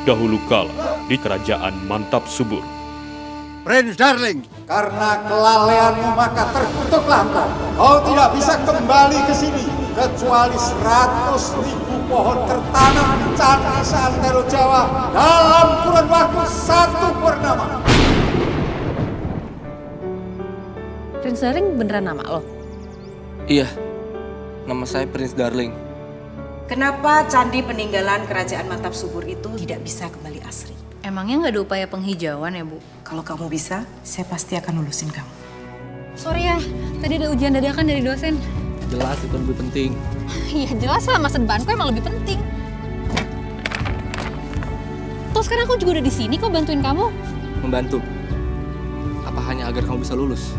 Dahulu kala di kerajaan Mantap Subur. Prince Darling, karena kelalaianmu maka terkutuklah engkau. Kau tidak bisa kembali ke sini kecuali 100.000 pohon tertanam di candi seantero Jawa dalam kurun waktu 1 purnama. Prince Darling beneran nama lo? Iya, nama saya Prince Darling. Kenapa candi peninggalan kerajaan Mantap Subur itu tidak bisa kembali asri? Emangnya nggak ada upaya penghijauan ya, Bu? Kalau kamu bisa, saya pasti akan lulusin kamu. Sorry ya, tadi ada ujian dadakan dari dosen. Jelas itu lebih penting. Iya jelas lah, masa depanku emang lebih penting. Toh sekarang aku juga udah di sini kok bantuin kamu. Membantu? Apa hanya agar kamu bisa lulus?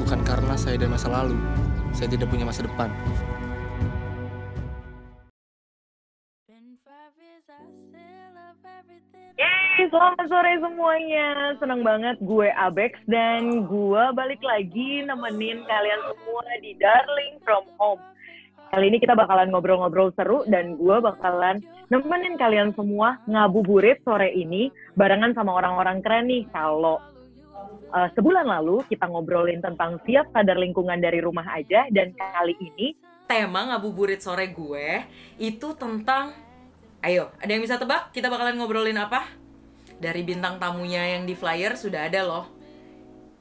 Bukan karena saya dan masa lalu, saya tidak punya masa depan. Yeay, selamat sore semuanya. Senang banget gue Abex dan gue balik lagi nemenin kalian semua di Darling from Home. Kali ini kita bakalan ngobrol-ngobrol seru dan gue bakalan nemenin kalian semua ngabuburit sore ini barengan sama orang-orang keren nih. Kalau sebulan lalu kita ngobrolin tentang siap sadar lingkungan dari rumah aja, dan kali ini tema ngabuburit sore gue itu tentang, ayo, ada yang bisa tebak kita bakalan ngobrolin apa? Dari bintang tamunya yang di flyer sudah ada loh.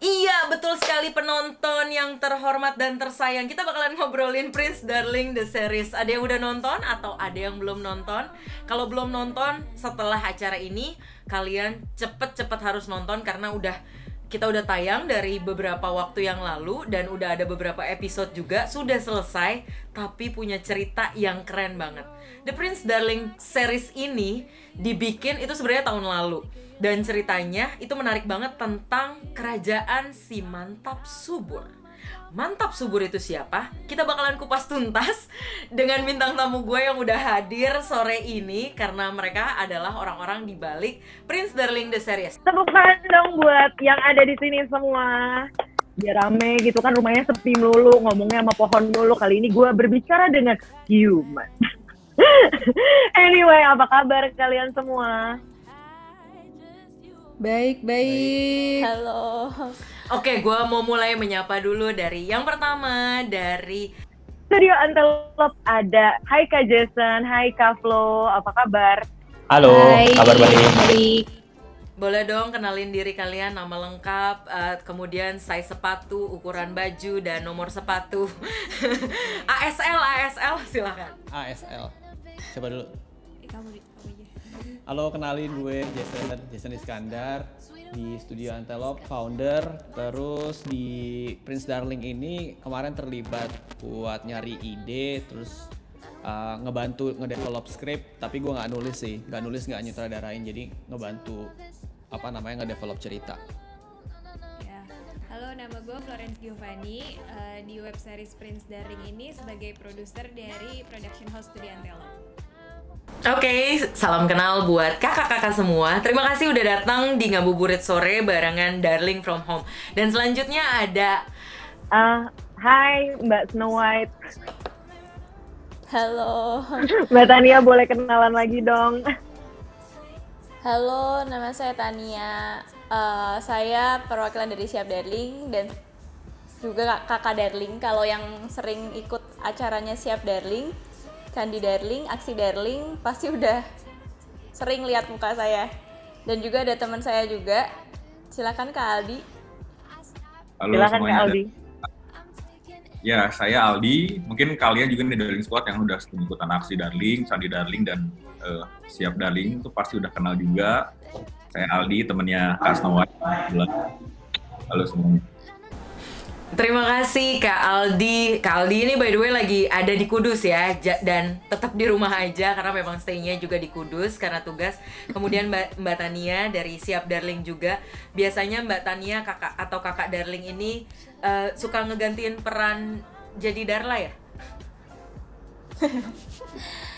Iya, betul sekali penonton yang terhormat dan tersayang. Kita bakalan ngobrolin Prince Darling The Series. Ada yang udah nonton atau ada yang belum nonton? Kalau belum nonton, setelah acara ini kalian cepet-cepet harus nonton karena kita udah tayang dari beberapa waktu yang lalu dan udah ada beberapa episode juga sudah selesai, tapi punya cerita yang keren banget. The Prince Darling series ini dibikin itu sebenarnya tahun lalu dan ceritanya itu menarik banget tentang kerajaan si Mantap Subur. Mantap Subur itu siapa? Kita bakalan kupas tuntas dengan bintang tamu gue yang udah hadir sore ini karena mereka adalah orang-orang di balik Prince Darling The Series. tepuk tangan dong buat yang ada di sini semua. Biar rame gitu kan, rumahnya sepi melulu, ngomongnya sama pohon melulu. Kali ini gue berbicara dengan human. Anyway, apa kabar kalian semua? Baik. Halo. Oke, gue mau mulai menyapa dulu dari yang pertama, dari Studio Antelope ada Hai Kak Jason, Hai Kak Flo, apa kabar? Halo, Hai. kabar baik. boleh dong kenalin diri kalian, nama lengkap, kemudian size sepatu, ukuran baju, dan nomor sepatu. ASL, silakan. ASL. Coba dulu. Halo, kenalin gue Jason Iskandar di Studio Antelope, founder. Terus di Prince Darling ini kemarin terlibat buat nyari ide, terus ngebantu ngedevelop script, tapi gue nggak nulis, nggak nyutradarain, jadi ngebantu ngedevelop cerita. Ya. Halo, nama gue Florence Giovanni, di web series Prince Darling ini sebagai produser dari production house Studio Antelope. Oke, salam kenal buat kakak-kakak semua. Terima kasih udah datang di Ngabuburit Sore barengan Darling from Home. Dan selanjutnya ada Hai Mbak Snow White. Halo. Mbak Tania boleh kenalan lagi dong. Halo, nama saya Tania. Saya perwakilan dari Siap Darling dan juga kakak Darling. Kalau yang sering ikut acaranya Siap Darling, Candi Darling, Aksi Darling, pasti udah sering lihat muka saya. Dan juga ada teman saya juga. Silakan Kak Aldi. Halo Silakan semuanya. Kak Aldi. Ya, saya Aldi. Mungkin kalian juga nih Darling Squad yang udah ikutan Aksi Darling, Candi Darling, dan Siap Darling itu pasti udah kenal juga. Saya Aldi, temennya Kak Snow White. Halo semuanya. terima kasih Kak Aldi. Kak Aldi ini by the way lagi ada di Kudus ya, dan tetap di rumah aja karena memang stay-nya juga di Kudus karena tugas. Kemudian Mbak Tania dari Siap Darling juga. Biasanya Mbak Tania kakak Darling ini suka ngegantiin peran jadi Darla ya?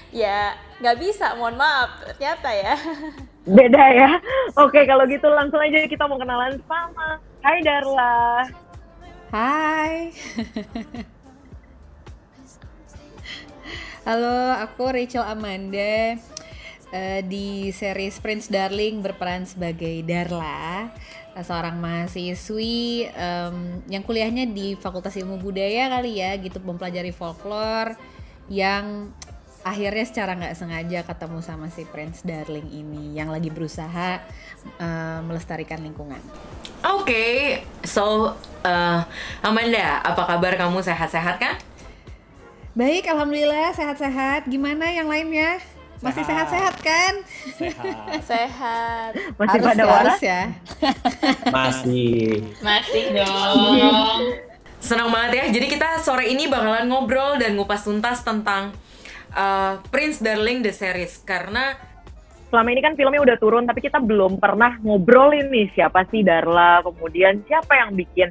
Ya, nggak bisa, mohon maaf, ternyata ya. Beda ya. Oke, kalau gitu langsung aja kita mau kenalan sama Hai Darla. Hai. Halo, aku Rachel Amanda. di series Prince Darling berperan sebagai Darla, seorang mahasiswi yang kuliahnya di Fakultas Ilmu Budaya kali ya, gitu, mempelajari folklore yang akhirnya secara nggak sengaja ketemu sama si Prince Darling ini yang lagi berusaha melestarikan lingkungan. Oke, so Amanda, apa kabar kamu, sehat-sehat kan? Baik, alhamdulillah sehat-sehat. Gimana yang lainnya? Masih sehat-sehat kan? Sehat. Masih harus pada ya, waras harus ya. Masih dong. Senang banget ya. Jadi kita sore ini bakalan ngobrol dan ngupas tuntas tentang Prince Darling The Series, karena selama ini kan filmnya udah turun, tapi kita belum pernah ngobrolin nih siapa sih Darla, kemudian siapa yang bikin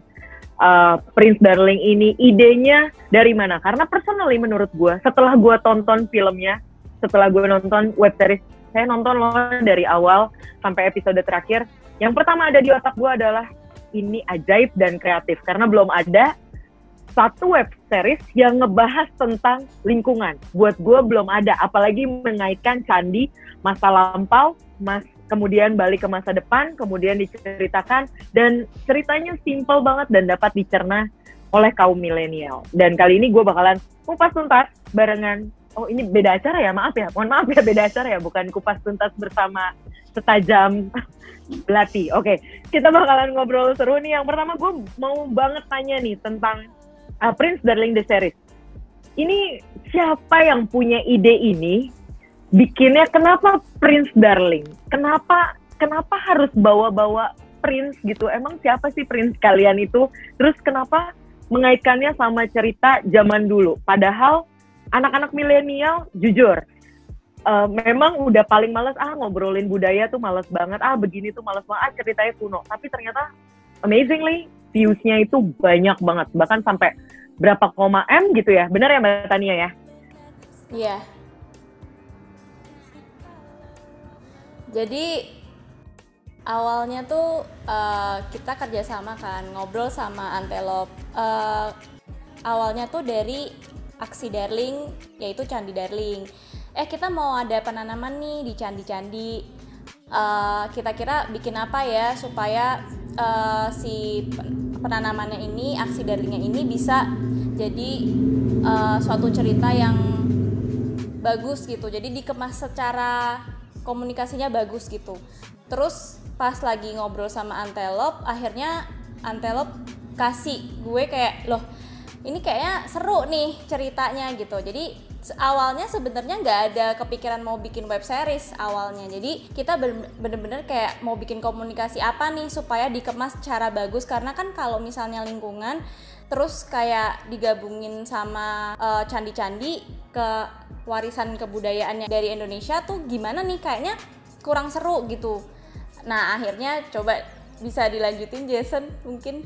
Prince Darling ini, idenya dari mana. Karena personally menurut gue, setelah gue tonton filmnya, setelah gue nonton web series, saya nonton loh dari awal sampai episode terakhir, yang pertama ada di otak gue adalah ini ajaib dan kreatif, karena belum ada satu web series yang ngebahas tentang lingkungan. Buat gue belum ada, apalagi mengaitkan candi masa lampau, kemudian balik ke masa depan, kemudian diceritakan, dan ceritanya simple banget dan dapat dicerna oleh kaum milenial. Dan kali ini gue bakalan kupas tuntas barengan, oh ini beda acara ya, mohon maaf ya, beda acara ya, bukan kupas tuntas bersama setajam belati. Oke, kita bakalan ngobrol seru nih. Yang pertama gue mau banget tanya nih tentang Prince Darling The Series. Ini siapa yang punya ide ini? Bikinnya kenapa Prince Darling? Kenapa harus bawa-bawa Prince gitu? Emang siapa sih Prince kalian itu? Terus kenapa mengaitkannya sama cerita zaman dulu? Padahal anak-anak milenial jujur memang udah paling males ngobrolin budaya tuh males banget, begini tuh males banget, ceritanya kuno. Tapi ternyata amazingly views-nya itu banyak banget, bahkan sampai berapa M gitu ya. Benar ya Mbak Tania ya? Iya. Jadi awalnya tuh kita kerjasama kan, ngobrol sama Antelope. Awalnya tuh dari aksi Darling, yaitu Candi Darling. Kita mau ada penanaman nih di candi-candi. Kita kira bikin apa ya supaya si penanamannya ini, aksi Darlingnya ini bisa jadi suatu cerita yang bagus gitu. Jadi dikemas secara komunikasinya bagus gitu. Terus pas lagi ngobrol sama Antelope, akhirnya Antelope kasih gue kayak, loh ini kayaknya seru nih ceritanya gitu. Jadi awalnya sebenarnya nggak ada kepikiran mau bikin web series awalnya. Jadi kita bener-bener kayak mau bikin komunikasi apa nih supaya dikemas secara bagus. Karena kan kalau misalnya lingkungan terus kayak digabungin sama candi-candi ke warisan kebudayaannya dari Indonesia tuh gimana nih, kayaknya kurang seru gitu. Nah akhirnya coba bisa dilanjutin Jason mungkin.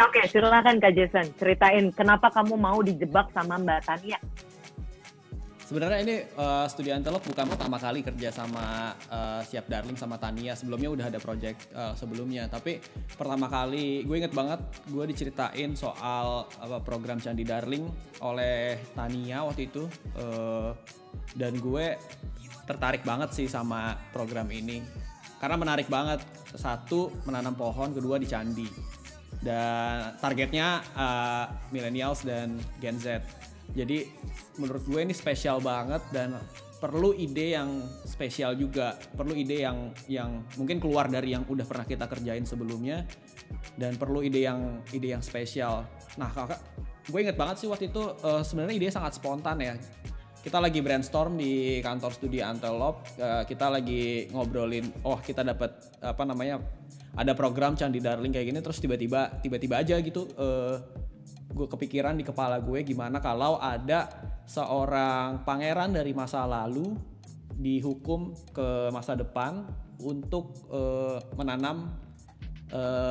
Oke, silakan Kak Jason, ceritain kenapa kamu mau dijebak sama Mbak Tania. Sebenarnya ini Studio Antelope bukan pertama kali kerja sama Siap Darling sama Tania. Sebelumnya udah ada project sebelumnya. Tapi pertama kali gue inget banget gue diceritain soal program Candi Darling oleh Tania waktu itu. Dan gue tertarik banget sih sama program ini. Karena menarik banget. Satu, menanam pohon. Kedua, di candi. Dan targetnya millennials dan Gen Z. Jadi menurut gue ini spesial banget dan perlu ide yang spesial juga, perlu ide yang mungkin keluar dari yang udah pernah kita kerjain sebelumnya, dan perlu ide yang spesial. Nah kakak, gue inget banget sih waktu itu sebenarnya ide sangat spontan ya. Kita lagi brainstorm di kantor Studio Antelope, kita lagi ngobrolin, kita dapat ada program Candi Darling kayak gini, terus tiba-tiba aja gitu. Gue kepikiran di kepala gue gimana kalau ada seorang pangeran dari masa lalu dihukum ke masa depan untuk menanam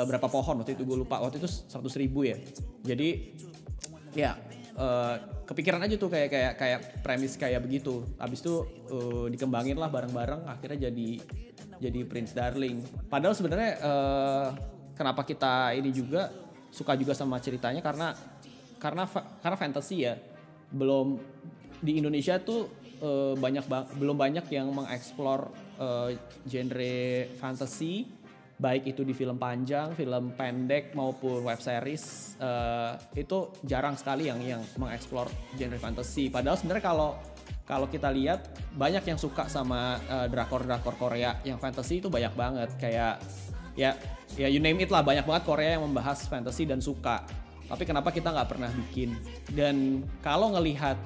berapa pohon waktu itu, gue lupa, waktu itu 100.000 ya. Jadi ya kepikiran aja tuh kayak premis kayak begitu. Habis itu dikembangin lah bareng-bareng, akhirnya jadi Prince Darling. Padahal sebenarnya kenapa kita ini juga suka juga sama ceritanya karena fantasy ya. Belum di Indonesia tuh belum banyak yang mengeksplor genre fantasy, baik itu di film panjang, film pendek maupun web series. Itu jarang sekali yang mengeksplor genre fantasy. Padahal sebenarnya kalau kita lihat banyak yang suka sama drakor-drakor Korea yang fantasy itu banyak banget, kayak ya you name it lah, banyak banget Korea yang membahas fantasy dan suka. Tapi kenapa kita nggak pernah bikin? Dan kalau ngelihat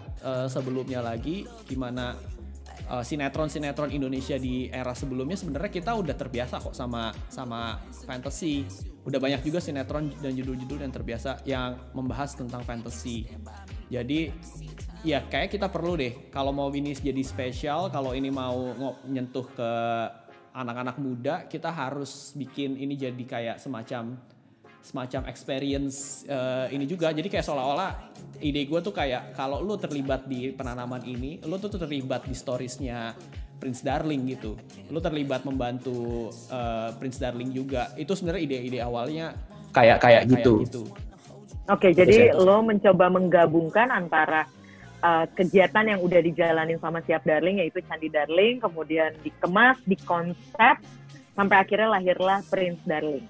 sebelumnya lagi gimana sinetron Indonesia di era sebelumnya, sebenarnya kita udah terbiasa kok sama fantasy. Udah banyak juga sinetron dan judul-judul yang terbiasa yang membahas tentang fantasy. Jadi ya kayak kita perlu deh, kalau mau ini jadi spesial, kalau ini mau nyentuh ke anak-anak muda, kita harus bikin ini jadi kayak semacam experience ini juga. Jadi kayak seolah-olah ide gue tuh kayak kalau lu terlibat di penanaman ini, lu tuh terlibat di storiesnya Prince Darling gitu. Lu terlibat membantu Prince Darling juga. Itu sebenarnya ide-ide awalnya kayak gitu. Oke, jadi lo mencoba menggabungkan antara kegiatan yang udah dijalanin sama Siap Darling, yaitu Candi Darling, kemudian dikemas, dikonsep, sampai akhirnya lahirlah Prince Darling.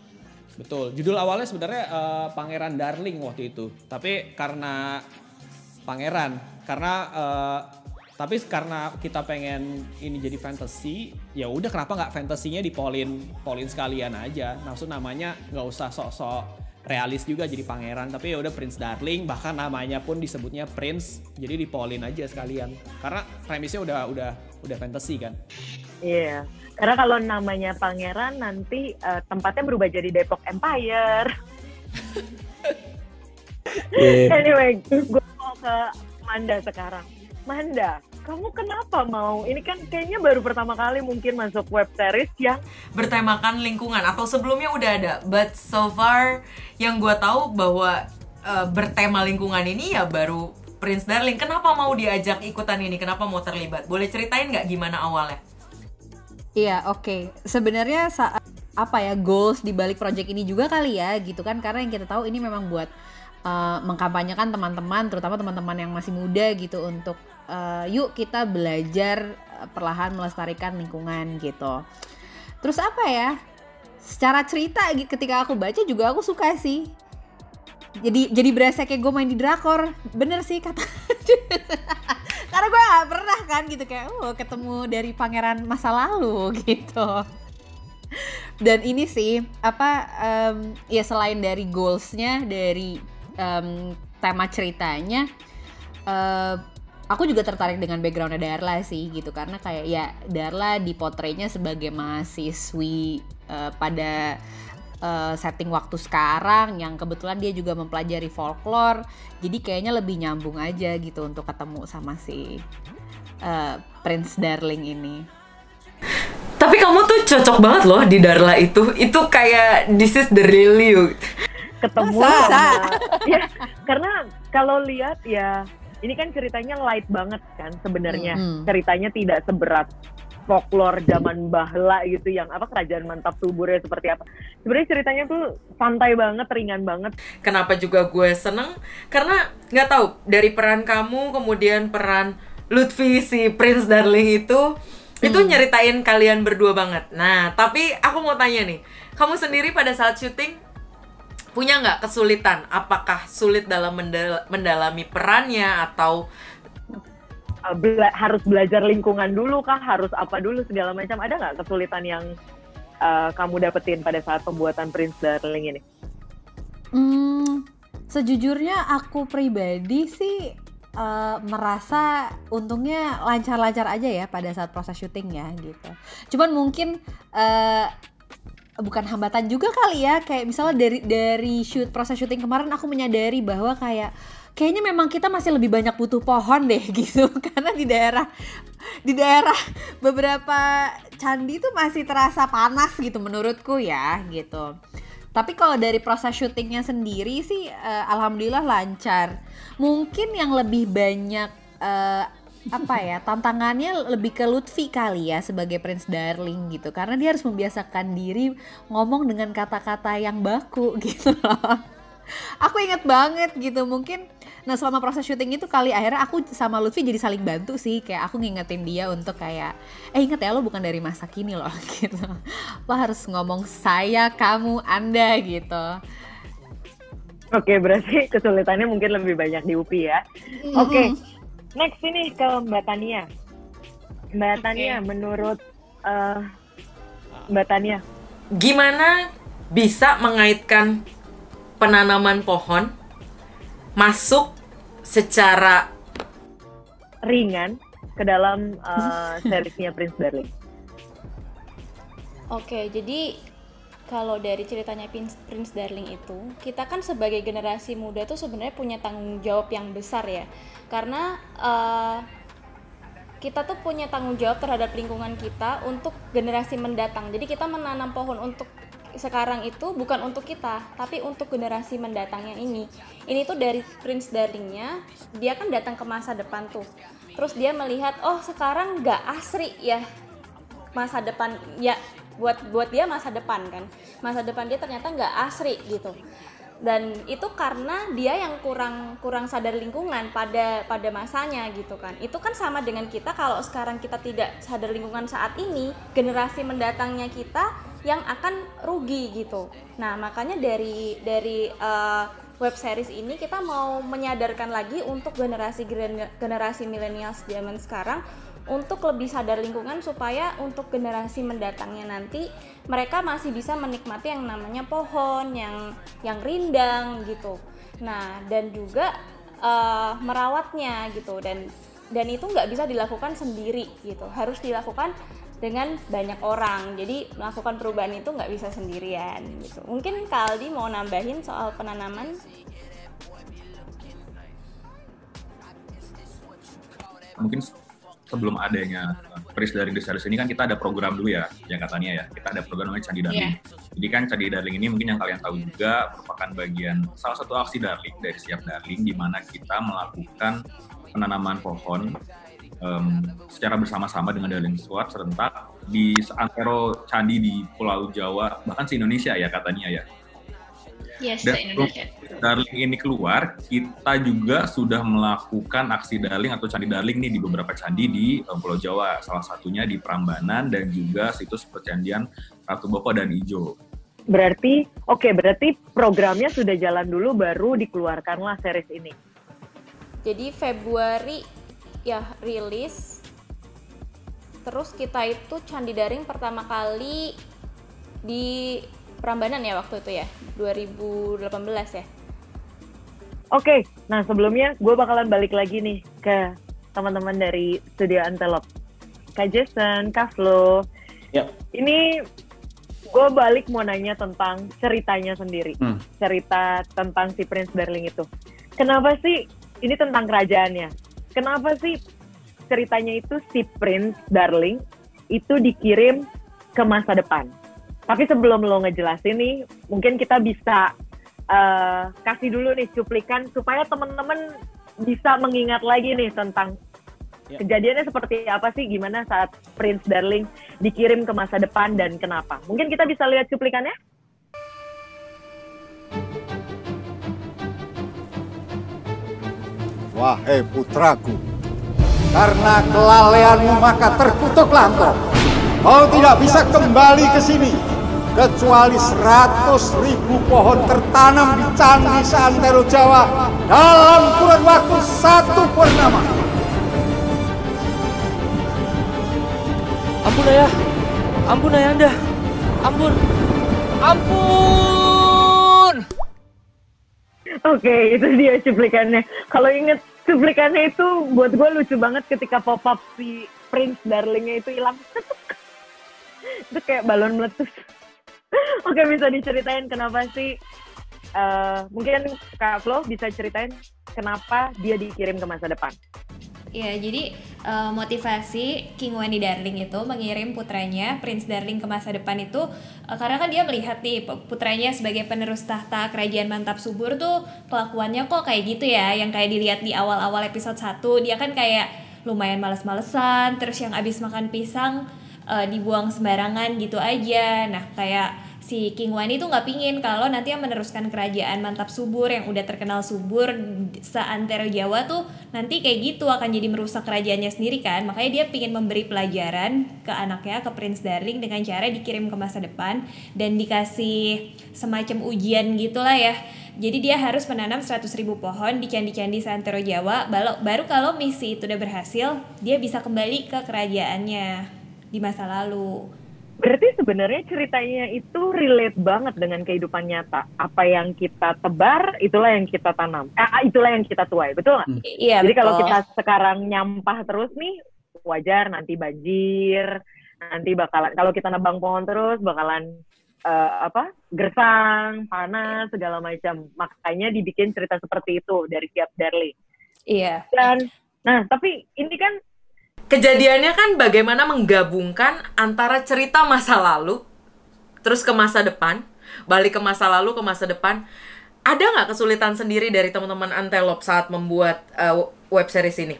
Betul, judul awalnya sebenarnya Pangeran Darling waktu itu. Tapi karena tapi karena kita pengen ini jadi fantasy, ya udah kenapa nggak fantasinya dipolin sekalian aja. Maksud namanya nggak usah sok-sok realis juga jadi pangeran, tapi ya udah Prince Darling, bahkan namanya pun disebutnya Prince, jadi dipolin aja sekalian. Karena premisnya udah fantasy kan. Iya. Karena kalau namanya pangeran nanti tempatnya berubah jadi Depok Empire. Anyway, gue mau ke Manda sekarang. Manda, kamu kenapa mau? Ini kan kayaknya baru pertama kali mungkin masuk web series yang bertemakan lingkungan, atau sebelumnya udah ada, but so far yang gue tahu bahwa bertema lingkungan ini ya baru Prince Darling. Kenapa mau diajak ikutan ini? Kenapa mau terlibat? Boleh ceritain nggak gimana awalnya? Iya, oke. Sebenarnya goals di balik project ini juga kali ya gitu kan, karena yang kita tahu ini memang buat mengkampanyekan teman-teman, terutama teman-teman yang masih muda gitu, untuk yuk kita belajar perlahan melestarikan lingkungan gitu. Terus apa ya? Secara cerita ketika aku baca juga aku suka sih. Jadi berasa kayak gue main di drakor. Bener sih kata. Karena gue gak pernah kan gitu kayak ketemu dari pangeran masa lalu gitu. Dan ini sih ya selain dari goalsnya, dari tema ceritanya, aku juga tertarik dengan backgroundnya Darla sih gitu, karena kayak ya Darla dipotretnya sebagai mahasiswi pada setting waktu sekarang yang kebetulan dia juga mempelajari folklore, jadi kayaknya lebih nyambung aja gitu untuk ketemu sama si Prince Darling ini. Tapi kamu tuh cocok banget loh di Darla itu kayak this is the real you. Ketemu sama ya, karena kalau lihat ya ini kan ceritanya light banget kan sebenarnya. Ceritanya tidak seberat folklore zaman bahla gitu yang kerajaan mantap suburnya seperti apa. Sebenarnya ceritanya tuh santai banget, ringan banget. Kenapa juga gue seneng? Karena nggak tahu, dari peran kamu kemudian peran Lutfi si Prince Darling itu nyeritain kalian berdua banget. Nah, tapi aku mau tanya nih, kamu sendiri pada saat syuting punya nggak kesulitan? Apakah sulit dalam mendalami perannya, atau harus belajar lingkungan dulu kah? Harus apa dulu segala macam? Ada nggak kesulitan yang kamu dapetin pada saat pembuatan Prince Darling ini? Sejujurnya aku pribadi sih merasa untungnya lancar-lancar aja ya pada saat proses syuting ya gitu. Cuman mungkin bukan hambatan juga kali ya, kayak misalnya dari proses syuting kemarin aku menyadari bahwa kayaknya memang kita masih lebih banyak butuh pohon deh gitu, karena di daerah beberapa candi tuh masih terasa panas gitu menurutku ya gitu. Tapi kalau dari proses syutingnya sendiri sih alhamdulillah lancar. Mungkin yang lebih banyak tantangannya lebih ke Lutfi kali ya sebagai Prince Darling gitu, karena dia harus membiasakan diri ngomong dengan kata-kata yang baku gitu loh. Aku inget banget gitu, mungkin nah selama proses syuting itu kali akhirnya aku sama Lutfi jadi saling bantu sih, kayak aku ngingetin dia untuk kayak inget ya lo bukan dari masa kini loh gitu, lo harus ngomong saya, kamu, anda gitu. Oke, berarti kesulitannya mungkin lebih banyak di UPI ya. Oke, next ini ke Mbak Tania. Mbak Tania, menurut Mbak Tania, gimana bisa mengaitkan penanaman pohon masuk secara ringan ke dalam seriesnya Prince Darling? Oke, jadi kalau dari ceritanya Prince Darling itu, kita kan sebagai generasi muda tuh sebenarnya punya tanggung jawab yang besar ya. Karena kita tuh punya tanggung jawab terhadap lingkungan kita untuk generasi mendatang. Jadi kita menanam pohon untuk sekarang itu bukan untuk kita, tapi untuk generasi mendatangnya ini. Ini tuh dari Prince Darlingnya, dia kan datang ke masa depan tuh. Terus dia melihat, oh sekarang nggak asri ya masa depan, ya buat dia masa depan kan. Masa depan dia ternyata nggak asri gitu. Dan itu karena dia yang kurang sadar lingkungan pada masanya gitu kan. Itu kan sama dengan kita, kalau sekarang kita tidak sadar lingkungan saat ini, generasi mendatangnya kita yang akan rugi gitu. Nah makanya dari web series ini kita mau menyadarkan lagi untuk generasi milenials zaman sekarang untuk lebih sadar lingkungan, supaya untuk generasi mendatangnya nanti mereka masih bisa menikmati yang namanya pohon yang rindang gitu. Nah dan juga merawatnya gitu, dan itu nggak bisa dilakukan sendiri gitu, harus dilakukan dengan banyak orang. Jadi melakukan perubahan itu nggak bisa sendirian gitu. Mungkin Kak Aldi mau nambahin soal penanaman? Mungkin sebelum adanya Prince Darling di series ini kan kita ada program dulu ya, yang katanya ya, kita ada program namanya Candi Darling. Jadi kan Candi Darling ini mungkin yang kalian tahu juga merupakan bagian salah satu aksi Darling dari Siap Darling, di mana kita melakukan penanaman pohon secara bersama-sama dengan Darling Squad serentak di seantero candi di Pulau Jawa, bahkan se-Indonesia ya katanya ya. Yes, dan se-Indonesia. Darling ini keluar, kita juga sudah melakukan aksi Darling atau Candi Darling nih di beberapa candi di Pulau Jawa, salah satunya di Prambanan dan juga situs percandian Ratu Boko dan Ijo. Berarti programnya sudah jalan dulu baru dikeluarkanlah series ini. Jadi Februari ya rilis, terus kita itu Candi Daring pertama kali di Prambanan ya waktu itu ya, 2018 ya. Oke, nah sebelumnya gue bakalan balik lagi nih ke teman-teman dari Studio Antelope, Kak Jason, Kak Flo. Yep. Ini gue balik mau nanya tentang ceritanya sendiri, cerita tentang si Prince Darling itu. Kenapa sih ini tentang kerajaannya? Kenapa sih ceritanya itu si Prince Darling itu dikirim ke masa depan? Tapi sebelum lo ngejelasin nih, mungkin kita bisa kasih dulu nih cuplikan supaya teman-teman bisa mengingat lagi nih tentang kejadiannya seperti apa sih, gimana saat Prince Darling dikirim ke masa depan dan kenapa. Mungkin kita bisa lihat cuplikannya? Wahai putraku, karena kelalaianmu maka terkutuklah engkau. Kau tidak bisa kembali ke sini, kecuali 100.000 pohon tertanam di candi seantero Jawa dalam kurun waktu 1 purnama. Ampun ayah, ampun ayahanda, ampun. Oke, itu dia cuplikannya. Kalau inget cuplikannya itu buat gue lucu banget ketika pop-up si Prince Darlingnya itu hilang. Itu kayak balon meletus. Oke, bisa diceritain kenapa sih? Mungkin Kak Flo bisa ceritain kenapa dia dikirim ke masa depan. Ya, jadi motivasi King Wendy Darling itu mengirim putranya Prince Darling ke masa depan itu karena kan dia melihat nih putranya sebagai penerus tahta kerajaan Mantap Subur tuh kelakuannya kok kayak gitu ya, yang kayak dilihat di awal-awal episode 1. Dia kan kayak lumayan males-malesan, terus yang abis makan pisang dibuang sembarangan gitu aja. Nah, kayak si King Wani tuh nggak pingin kalau nanti yang meneruskan kerajaan Mantap Subur yang udah terkenal subur seantero Jawa tuh nanti kayak gitu akan jadi merusak kerajaannya sendiri kan. Makanya dia pingin memberi pelajaran ke anaknya, ke Prince Darling dengan cara dikirim ke masa depan dan dikasih semacam ujian gitulah ya. Jadi dia harus menanam 100.000 pohon di candi-candi seantero Jawa. Baru kalau misi itu udah berhasil, dia bisa kembali ke kerajaannya di masa lalu. Berarti sebenarnya ceritanya itu relate banget dengan kehidupan nyata. Apa yang kita tebar, itulah yang kita tanam. Itulah yang kita tuai, betul nggak? Iya, jadi betul. kalau kita sekarang nyampah terus nih, wajar nanti banjir, nanti bakalan, kalau kita nebang pohon terus bakalan gersang, panas, segala macam. Makanya dibikin cerita seperti itu dari Siap Darling. Iya. Dan, nah tapi ini kan kejadiannya kan bagaimana menggabungkan antara cerita masa lalu terus ke masa depan, balik ke masa lalu ke masa depan. Ada nggak kesulitan sendiri dari teman-teman Antelope saat membuat web series ini?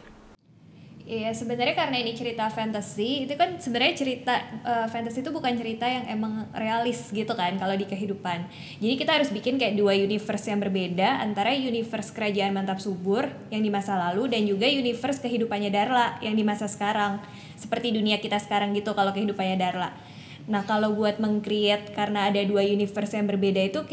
Iya, sebenarnya karena ini cerita fantasy, itu kan sebenarnya cerita fantasy itu bukan cerita yang emang realis gitu kan kalau di kehidupan. Jadi kita harus bikin kayak dua universe yang berbeda antara universe kerajaan Mantap Subur yang di masa lalu dan juga universe kehidupannya Darla yang di masa sekarang. Seperti dunia kita sekarang gitu kalau kehidupannya Darla. Nah, kalau buat meng-create karena ada dua universe yang berbeda itu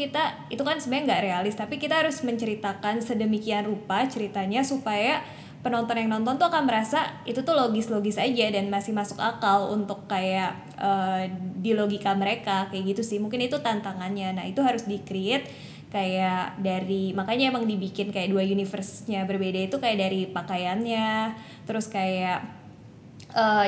kan sebenarnya nggak realis, tapi kita harus menceritakan sedemikian rupa ceritanya supaya penonton yang nonton tuh akan merasa itu tuh logis-logis aja dan masih masuk akal untuk kayak di logika mereka kayak gitu sih. Mungkin itu tantangannya. Nah, itu harus di-create kayak dari, makanya emang dibikin kayak dua universe-nya berbeda itu kayak dari pakaiannya, terus kayak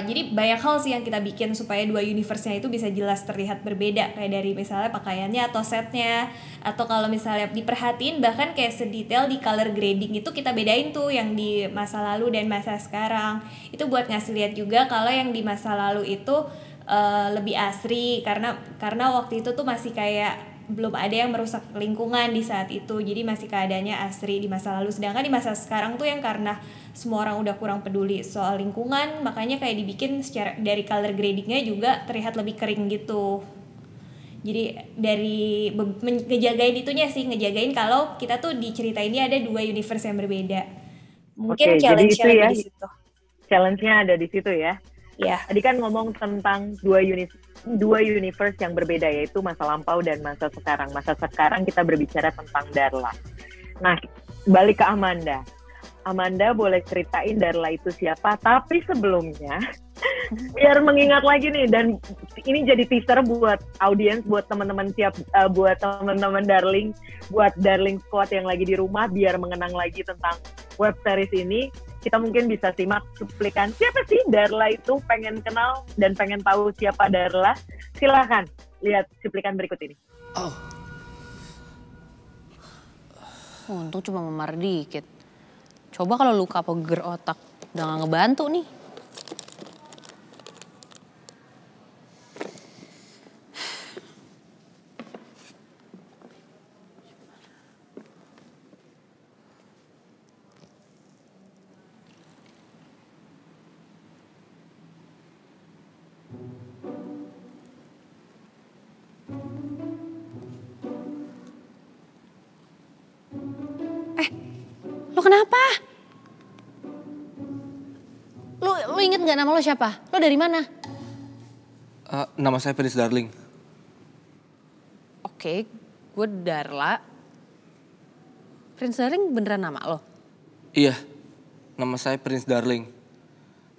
jadi banyak hal sih yang kita bikin supaya dua universe-nya itu bisa jelas terlihat berbeda, kayak dari misalnya pakaiannya atau setnya, atau kalau misalnya diperhatiin bahkan kayak sedetail di color grading itu kita bedain tuh yang di masa lalu dan masa sekarang. Itu buat ngasih lihat juga kalau yang di masa lalu itu lebih asri karena waktu itu tuh masih kayak belum ada yang merusak lingkungan di saat itu, jadi masih keadaannya asri di masa lalu. Sedangkan di masa sekarang tuh yang karena semua orang udah kurang peduli soal lingkungan, makanya kayak dibikin secara dari color gradingnya juga terlihat lebih kering gitu. Jadi dari ngejagain itunya sih, ngejagain kalau kita tuh di cerita ini ada dua universe yang berbeda. Mungkin challenge-nya ada di situ. Challenge-nya ada di situ ya. Ya. Tadi kan ngomong tentang dua universe yang berbeda, yaitu masa lampau dan masa sekarang. Masa sekarang kita berbicara tentang Darla. Nah, balik ke Amanda. Amanda boleh ceritain Darla itu siapa, tapi sebelumnya biar mengingat lagi nih, dan ini jadi teaser buat audiens, buat teman-teman buat teman-teman Darling, buat Darling Squad yang lagi di rumah, biar mengenang lagi tentang web series ini. Kita mungkin bisa simak cuplikan siapa sih Darla itu, pengen kenal dan pengen tahu siapa Darla. Silahkan lihat cuplikan berikut ini. Untung cuma memar dikit. Coba kalau luka apa geger otak, udah gak ngebantu nih. Lo kenapa? Lo inget gak nama lo siapa? Lo dari mana? Nama saya Prince Darling. Oke, gue Darla. Prince Darling beneran nama lo? Iya, nama saya Prince Darling.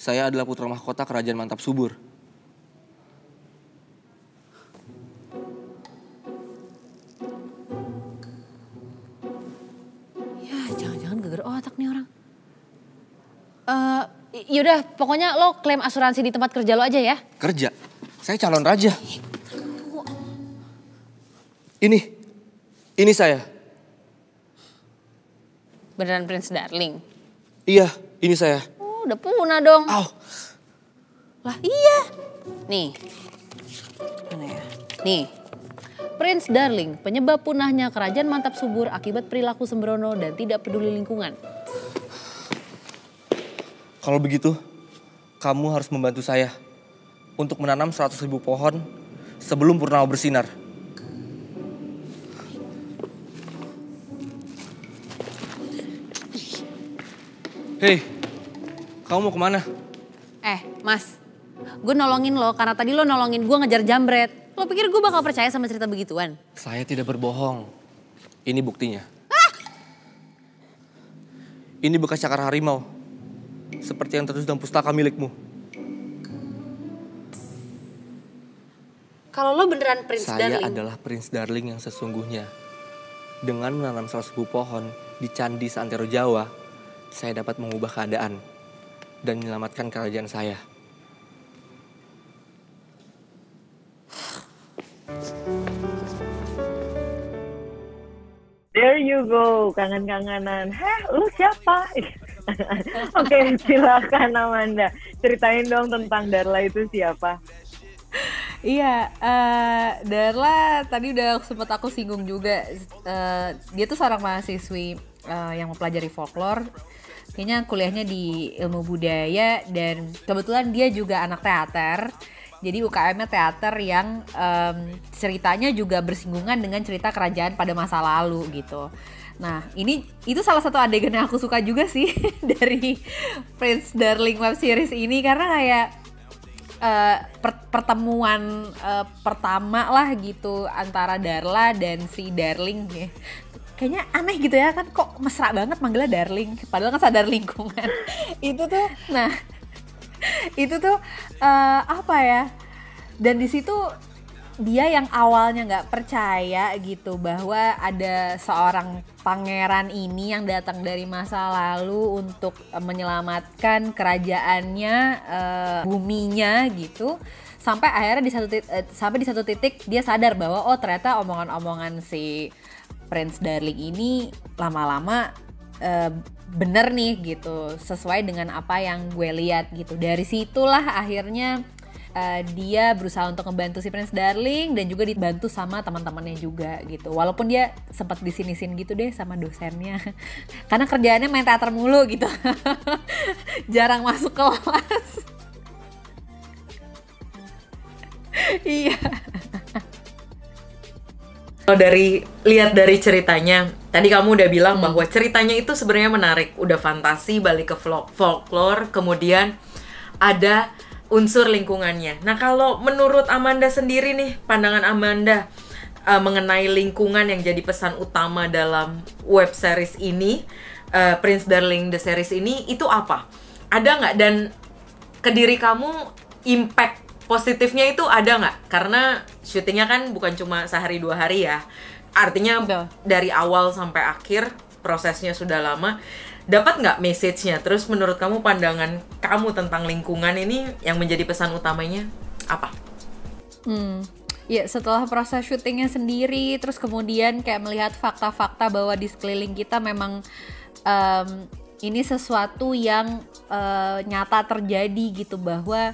Saya adalah putra mahkota kerajaan Mantap Subur. Ya, jangan-jangan geger otak nih orang. Yaudah, pokoknya lo klaim asuransi di tempat kerja lo aja ya. Kerja? Saya calon raja. Ini saya. Beneran Prince Darling? Iya, ini saya. Oh, udah punah dong. Lah iya. Nih. Mana ya? Nih. Prince Darling, penyebab punahnya kerajaan Mantap Subur akibat perilaku sembrono dan tidak peduli lingkungan. Kalau begitu, kamu harus membantu saya untuk menanam 100.000 pohon sebelum purnama bersinar. Hei, kamu mau kemana? Mas, gue nolongin lo karena tadi lo nolongin gue ngejar jambret. Lo pikir gue bakal percaya sama cerita begituan? Saya tidak berbohong. Ini buktinya. Ini bekas cakar harimau. Seperti yang tertulis dalam pustaka milikmu. Kalau lo beneran Prince Saya Darling. adalah Prince Darling yang sesungguhnya. Dengan menanam 100.000 pohon di Candi Seantero Jawa, saya dapat mengubah keadaan dan menyelamatkan kerajaan saya. There you go, kangen-kangenan. Heh, lu siapa? Oke, silakan Amanda. Ceritain dong tentang Darla itu siapa? Iya, Darla tadi udah sempat aku singgung juga. Dia tuh seorang mahasiswi yang mempelajari folklore. Kayaknya kuliahnya di ilmu budaya dan kebetulan dia juga anak teater. Jadi UKM-nya teater yang ceritanya juga bersinggungan dengan cerita kerajaan pada masa lalu gitu. Nah, itu salah satu adegan yang aku suka juga sih dari Prince Darling web series ini karena kayak pertemuan pertama lah gitu antara Darla dan si Darling ya. Kayaknya aneh gitu ya kan, kok mesra banget manggilnya Darling padahal kan sadar lingkungan. Itu tuh apa ya, dan di situ dia yang awalnya nggak percaya gitu bahwa ada seorang pangeran ini yang datang dari masa lalu untuk menyelamatkan kerajaannya, buminya gitu, sampai akhirnya di satu titik dia sadar bahwa oh ternyata omongan-omongan si Prince Darling ini lama-lama bener nih gitu, sesuai dengan apa yang gue lihat gitu. Dari situlah akhirnya dia berusaha untuk membantu si Prince Darling dan juga dibantu sama teman-temannya juga gitu. Walaupun dia sempat disinisin gitu deh sama dosennya karena kerjaannya main teater mulu gitu. Jarang masuk kelas. Iya. Kalau lihat dari ceritanya, tadi kamu udah bilang bahwa ceritanya itu sebenarnya menarik, udah fantasi, balik ke folklore, kemudian ada unsur lingkungannya. Nah, kalau menurut Amanda sendiri nih, pandangan Amanda mengenai lingkungan yang jadi pesan utama dalam web series ini, Prince Darling the series ini, itu apa? Ada nggak? Dan ke diri kamu impact positifnya itu ada nggak? Karena syutingnya kan bukan cuma sehari 2 hari ya. Artinya dari awal sampai akhir prosesnya sudah lama. Dapat nggak message-nya? Terus menurut kamu pandangan kamu tentang lingkungan ini yang menjadi pesan utamanya apa? Ya setelah proses syutingnya sendiri, terus kemudian kayak melihat fakta-fakta bahwa di sekeliling kita memang ini sesuatu yang nyata terjadi gitu, bahwa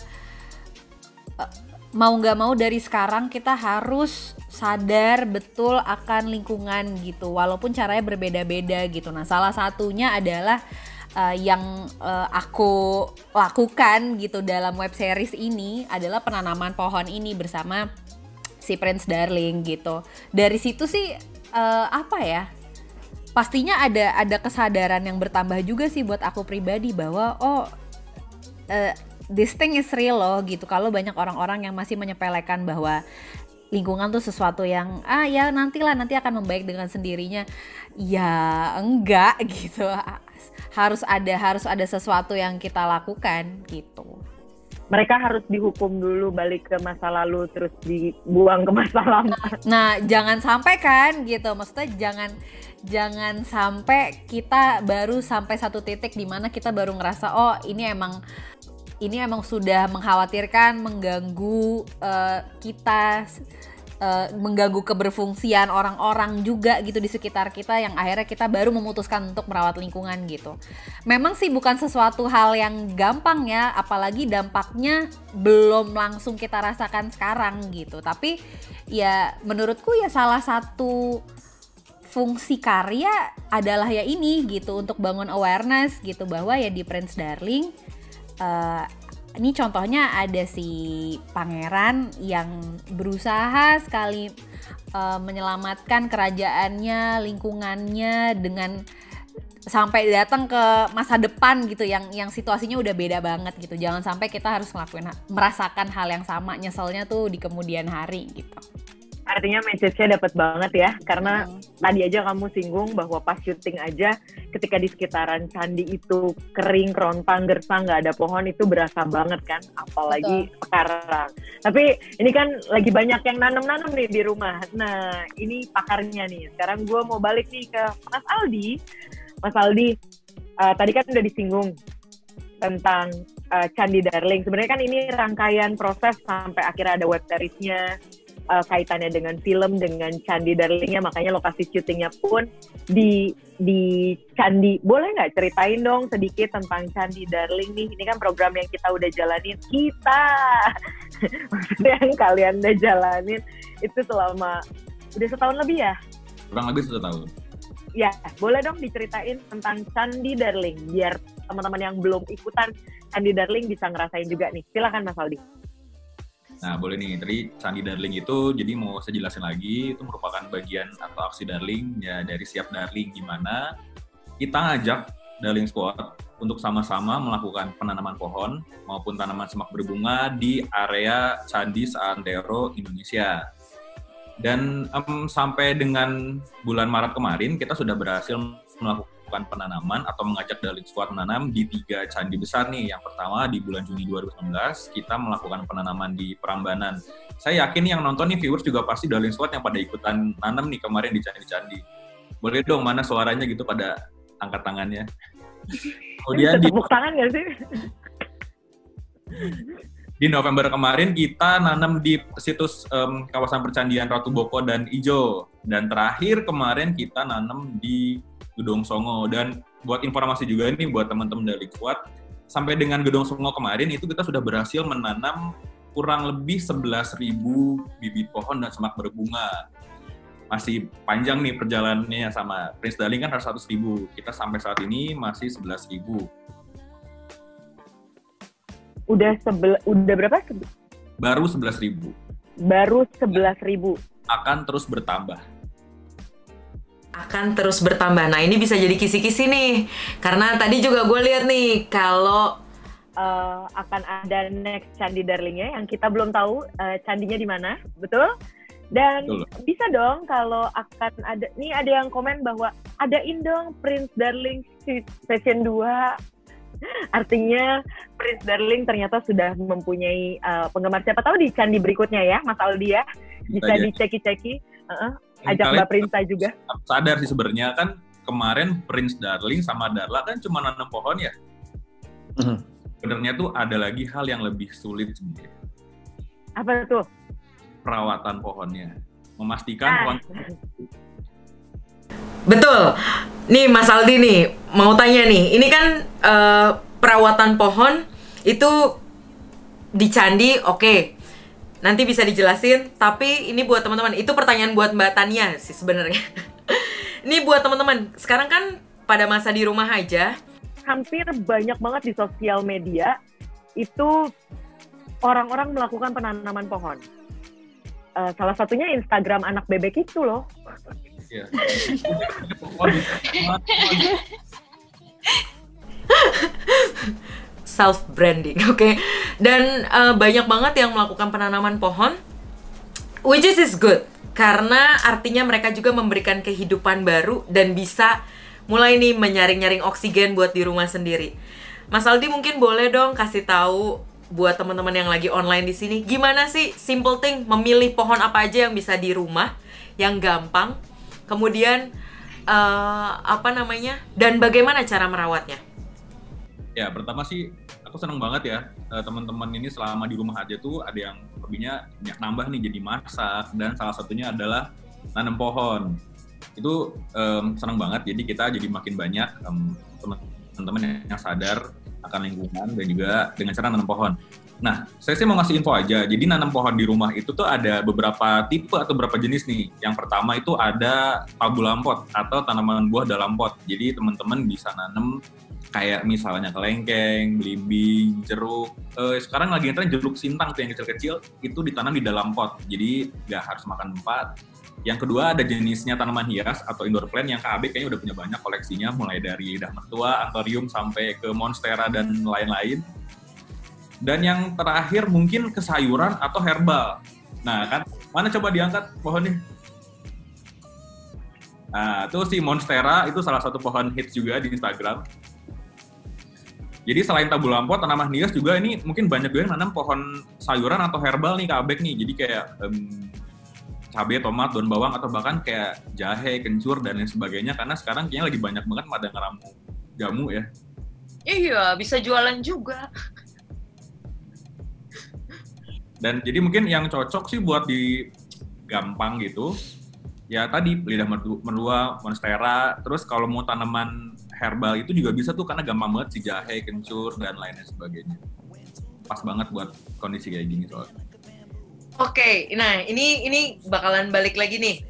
mau nggak mau dari sekarang kita harus sadar betul akan lingkungan gitu, walaupun caranya berbeda-beda gitu. Nah, salah satunya adalah yang aku lakukan gitu dalam web series ini adalah penanaman pohon ini bersama si Prince Darling gitu. Dari situ sih apa ya? Pastinya ada kesadaran yang bertambah juga sih buat aku pribadi bahwa this thing is real loh gitu. Kalau banyak orang-orang yang masih menyepelekan bahwa lingkungan tuh sesuatu yang ya nanti akan membaik dengan sendirinya, ya enggak gitu. Harus ada sesuatu yang kita lakukan gitu. Mereka harus dihukum dulu, balik ke masa lalu terus dibuang ke masa lama. Nah, jangan sampai kan gitu. Maksudnya jangan sampai kita baru sampai satu titik di mana kita baru ngerasa oh ini emang sudah mengkhawatirkan, mengganggu kita, mengganggu keberfungsian orang-orang juga gitu di sekitar kita, yang akhirnya kita baru memutuskan untuk merawat lingkungan gitu. Memang sih bukan sesuatu hal yang gampang ya, apalagi dampaknya belum langsung kita rasakan sekarang gitu. Tapi ya menurutku ya salah satu fungsi karya adalah ya ini gitu, untuk bangun awareness gitu bahwa ya di Prince Darling ini contohnya ada si pangeran yang berusaha sekali menyelamatkan kerajaannya, lingkungannya dengan sampai datang ke masa depan gitu yang situasinya udah beda banget gitu. Jangan sampai kita harus merasakan hal yang sama, nyeselnya tuh di kemudian hari gitu. Artinya message-nya dapat banget ya, karena tadi aja kamu singgung bahwa pas syuting aja ketika di sekitaran candi itu kering, kerontang, gersang, nggak ada pohon, itu berasa banget kan, apalagi sekarang. Tapi ini kan lagi banyak yang nanam-nanam nih di rumah. Nah, ini pakarnya nih. Sekarang gue mau balik nih ke Mas Aldi. Mas Aldi, tadi kan udah disinggung tentang Candi Darling. Sebenarnya kan ini rangkaian proses sampai akhirnya ada web series-nya, kaitannya dengan film, dengan Candi Darlingnya, makanya lokasi syutingnya pun di Candi. Boleh nggak ceritain dong sedikit tentang Candi Darling nih? Ini kan program yang kita udah jalanin, maksudnya yang kalian udah jalanin itu selama udah setahun lebih ya? Kurang lebih 1 tahun. Ya, boleh dong diceritain tentang Candi Darling biar teman-teman yang belum ikutan Candi Darling bisa ngerasain juga nih. Silakan Mas Aldi. Nah, boleh nih. Tadi Candi Darling itu, jadi mau saya jelasin lagi, itu merupakan bagian atau aksi Darling ya dari Siap Darling, di mana kita ngajak Darling Squad untuk sama-sama melakukan penanaman pohon maupun tanaman semak berbunga di area Candi Seantero Indonesia. Dan sampai dengan bulan Maret kemarin, kita sudah berhasil melakukan penanaman atau mengajak Darling Squad menanam di 3 candi besar nih. Yang pertama di bulan Juni 2019, kita melakukan penanaman di Prambanan. Saya yakin yang nonton nih, viewers juga pasti Darling Squad yang pada ikutan nanam nih kemarin di candi-candi. Boleh dong, mana suaranya gitu pada angkat tangannya. Kemudian tepuk tangan nggak sih? Di November kemarin kita nanam di situs kawasan percandian Ratu Boko dan Ijo. Dan terakhir kemarin kita nanam di Gedong Songo. Dan buat informasi juga nih buat teman-teman dari Squad, sampai dengan Gedong Songo kemarin itu kita sudah berhasil menanam kurang lebih 11.000 bibit pohon dan semak berbunga. Masih panjang nih perjalanannya, sama Prince Darling kan harus 100.000. Kita sampai saat ini masih 11.000. Udah berapa? Baru 11.000. Baru 11.000. Akan terus bertambah. Akan terus bertambah. Nah, ini bisa jadi kisi-kisi nih. Karena tadi juga gue lihat nih, kalau akan ada next Candi Darlingnya yang kita belum tahu candinya di mana, betul? Dan betul. Bisa dong kalau akan ada, nih ada yang komen bahwa adain dong Prince Darling Session 2. Artinya Prince Darling ternyata sudah mempunyai penggemar. Siapa tahu di candi berikutnya ya, Mas Aldi ya, bisa diceki-ceki. Ajak Mbak Prince juga. Sadar sih sebenarnya kan kemarin Prince Darling sama Darla kan cuma nanam pohon ya. Sebenarnya tuh ada lagi hal yang lebih sulit sebenarnya. Apa tuh? Perawatan pohonnya, memastikan pohon. Betul. Nih Mas Aldi nih, mau tanya nih. Ini kan perawatan pohon itu di candi, oke. Nanti bisa dijelasin, tapi ini buat teman-teman. Itu pertanyaan buat Mbak Tania sih sebenarnya. Ini buat teman-teman. Sekarang kan pada masa di rumah aja, hampir banyak banget di sosial media itu orang-orang melakukan penanaman pohon. Salah satunya Instagram anak bebek itu loh. Yeah. Self branding, oke. Dan banyak banget yang melakukan penanaman pohon, which is good karena artinya mereka juga memberikan kehidupan baru dan bisa mulai nih menyaring-nyaring oksigen buat di rumah sendiri. Mas Aldi mungkin boleh dong kasih tahu buat teman-teman yang lagi online di sini, gimana sih simple thing memilih pohon apa aja yang bisa di rumah, yang gampang, kemudian dan bagaimana cara merawatnya? Ya, pertama sih aku seneng banget ya teman-teman ini selama di rumah aja tuh ada yang hobinya banyak nambah nih jadi masak, dan salah satunya adalah nanam pohon. Itu seneng banget, jadi kita jadi makin banyak teman-teman yang sadar akan lingkungan dan juga dengan cara nanam pohon. Nah, saya sih mau ngasih info aja. Jadi nanam pohon di rumah itu tuh ada beberapa tipe atau beberapa jenis nih. Yang pertama itu ada tabulam pot atau tanaman buah dalam pot. Jadi teman-teman bisa nanam kayak misalnya kelengkeng, belimbing, jeruk. Sekarang lagi ngetren jeruk sintang tuh yang kecil-kecil, itu ditanam di dalam pot. Jadi nggak harus makan tempat. Yang kedua ada jenisnya tanaman hias atau indoor plant yang KB kayaknya udah punya banyak koleksinya, mulai dari lidah mertua, anthurium, sampai ke monstera dan lain-lain. Dan yang terakhir mungkin kesayuran atau herbal. Nah kan, mana coba diangkat pohonnya? Nah, itu si monstera, itu salah satu pohon hits juga di Instagram. Jadi selain tabulam pot, tanaman hias juga ini mungkin banyak juga yang nanam pohon sayuran atau herbal nih Kak Abek nih. Jadi kayak cabai, tomat, daun bawang, atau bahkan kayak jahe, kencur, dan lain sebagainya. Karena sekarang kayaknya lagi banyak banget pada ngeramu jamu ya. Iya, bisa jualan juga. Dan jadi mungkin yang cocok sih buat di gampang gitu, ya tadi lidah mertua, monstera. Terus kalau mau tanaman herbal itu juga bisa tuh karena gampang banget, si jahe, kencur, dan lainnya sebagainya. Pas banget buat kondisi kayak gini soalnya. Oke, nah ini bakalan balik lagi nih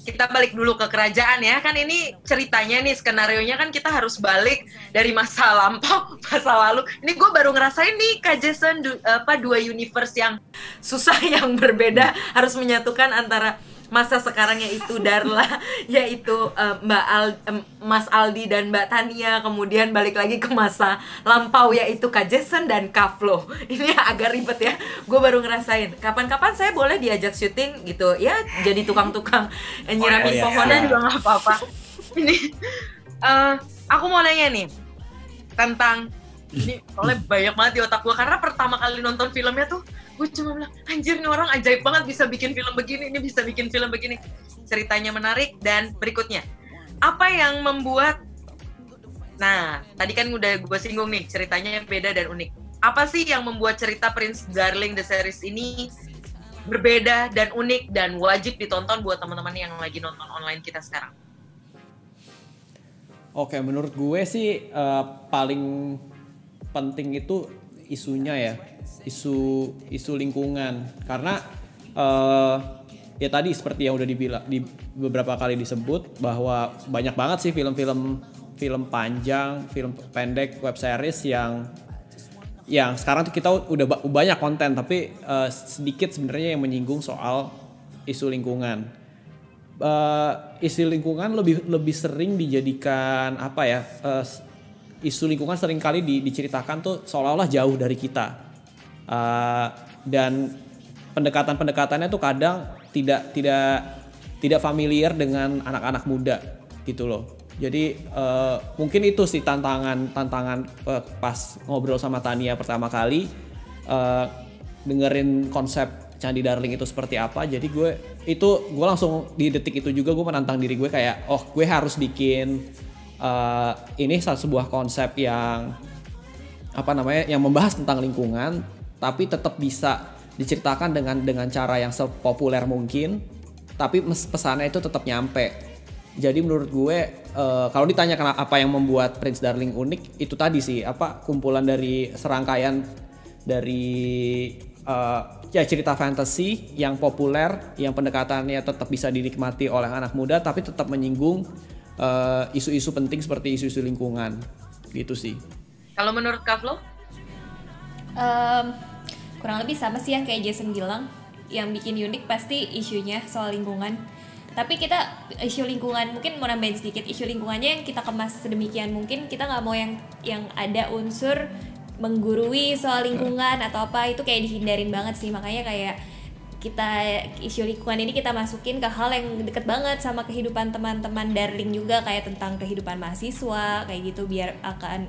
kita balik dulu ke kerajaan ya. Kan ini ceritanya nih, skenarionya kan kita harus balik dari masa lampau, masa lalu. Ini gue baru ngerasain nih Kak Jason, dua universe yang susah, yang berbeda, harus menyatukan antara masa sekarang yaitu Darla, yaitu Mas Aldi dan Mbak Tania, kemudian balik lagi ke masa lampau yaitu Kak Jason dan Kak Flo. Ini agak ribet ya, gue baru ngerasain. Kapan-kapan saya boleh diajak syuting gitu ya, jadi tukang-tukang nyiramin pohonan juga nggak apa-apa. Ini aku mau nanya nih tentang ini, soalnya banyak banget di otak gue karena pertama kali nonton filmnya tuh gue cuma bilang, anjir ini orang ajaib banget bisa bikin film begini, ini bisa bikin film begini. Ceritanya menarik. Dan berikutnya, apa yang membuat, nah tadi kan udah gue singgung nih, ceritanya yang beda dan unik. Apa sih yang membuat cerita Prince Darling The Series ini berbeda dan unik dan wajib ditonton buat teman-teman yang lagi nonton online kita sekarang? Oke, menurut gue sih paling penting itu isunya ya, isu lingkungan. Karena ya tadi seperti yang udah dibilang di beberapa kali disebut bahwa banyak banget sih film panjang, film pendek, web series yang sekarang tuh kita udah banyak konten, tapi sedikit sebenarnya yang menyinggung soal isu lingkungan. Isu lingkungan lebih sering dijadikan apa ya? Isu lingkungan sering kali diceritakan tuh seolah-olah jauh dari kita, dan pendekatannya tuh kadang tidak familiar dengan anak-anak muda gitu loh. Jadi mungkin itu sih tantangan pas ngobrol sama Tania pertama kali, dengerin konsep Candi Darling itu seperti apa. Jadi gue langsung di detik itu juga gue menantang diri gue kayak, oh gue harus bikin ini sebuah konsep yang yang membahas tentang lingkungan tapi tetap bisa diceritakan dengan cara yang sepopuler mungkin, tapi pesannya itu tetap nyampe. Jadi menurut gue kalau ditanya apa yang membuat Prince Darling unik, itu tadi sih kumpulan dari serangkaian dari cerita fantasy yang populer, yang pendekatannya tetap bisa dinikmati oleh anak muda tapi tetap menyinggung isu-isu penting seperti isu-isu lingkungan gitu sih. Kalau menurut Kak Flo? Kurang lebih sama sih yang kayak Jason bilang. Yang bikin unik pasti isunya soal lingkungan. Tapi kita isu lingkungan mungkin mau nambahin sedikit, isu lingkungannya yang kita kemas sedemikian mungkin, kita nggak mau yang ada unsur menggurui soal lingkungan atau apa, itu kayak dihindarin banget sih. Makanya kayak kita isu lingkungan ini kita masukin ke hal yang deket banget sama kehidupan teman-teman Darling juga, kayak tentang kehidupan mahasiswa kayak gitu, biar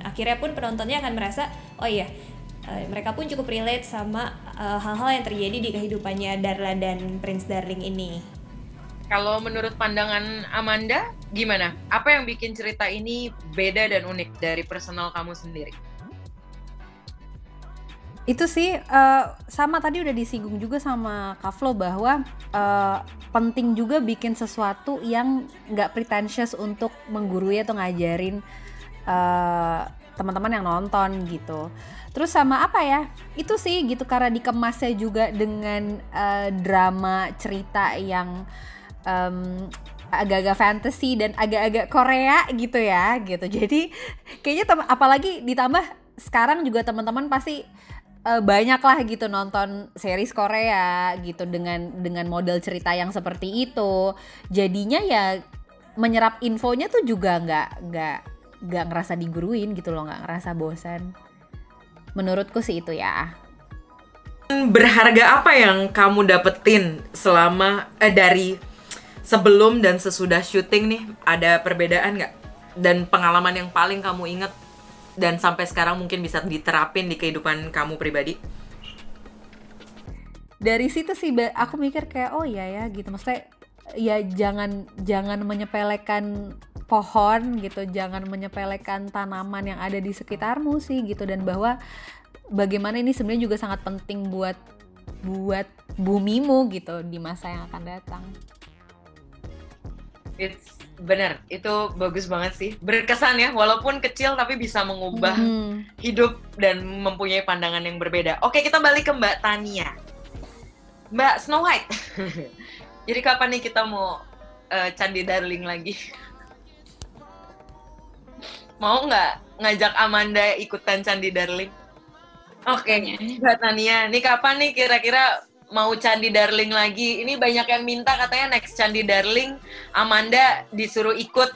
akhirnya pun penontonnya akan merasa oh iya mereka pun cukup relate sama hal-hal yang terjadi di kehidupannya Darla dan Prince Darling ini. Kalau menurut pandangan Amanda gimana? Apa yang bikin cerita ini beda dan unik dari personal kamu sendiri? Itu sih sama tadi udah disinggung juga sama Kak Flo bahwa penting juga bikin sesuatu yang nggak pretentious untuk menggurui atau ngajarin teman-teman yang nonton gitu. Terus sama apa ya, itu sih gitu, karena dikemasnya juga dengan drama cerita yang agak-agak fantasy dan agak-agak Korea gitu ya gitu. Jadi kayaknya apalagi ditambah sekarang juga teman-teman pasti banyak lah gitu nonton series Korea gitu dengan model cerita yang seperti itu. Jadinya ya menyerap infonya tuh juga nggak ngerasa diguruin gitu loh, nggak ngerasa bosan. Menurutku sih itu ya. Berharga apa yang kamu dapetin selama dari sebelum dan sesudah syuting nih? Ada perbedaan nggak? Dan pengalaman yang paling kamu inget dan sampai sekarang mungkin bisa diterapin di kehidupan kamu pribadi? Dari situ sih aku mikir kayak oh ya gitu, maksudnya ya jangan menyepelekan pohon gitu, jangan menyepelekan tanaman yang ada di sekitarmu sih gitu, dan bahwa bagaimana ini sebenarnya juga sangat penting buat bumimu gitu di masa yang akan datang. It's bener, itu bagus banget sih, berkesan ya, walaupun kecil tapi bisa mengubah hidup dan mempunyai pandangan yang berbeda. Oke, kita balik ke Mbak Tania, Mbak Snow White. Jadi kapan nih kita mau Candi Darling lagi? Mau nggak ngajak Amanda ikutan Candi Darling? Oke, Mbak Tania, nih kapan nih kira-kira mau Candi Darling lagi? Ini banyak yang minta katanya next Candi Darling Amanda disuruh ikut.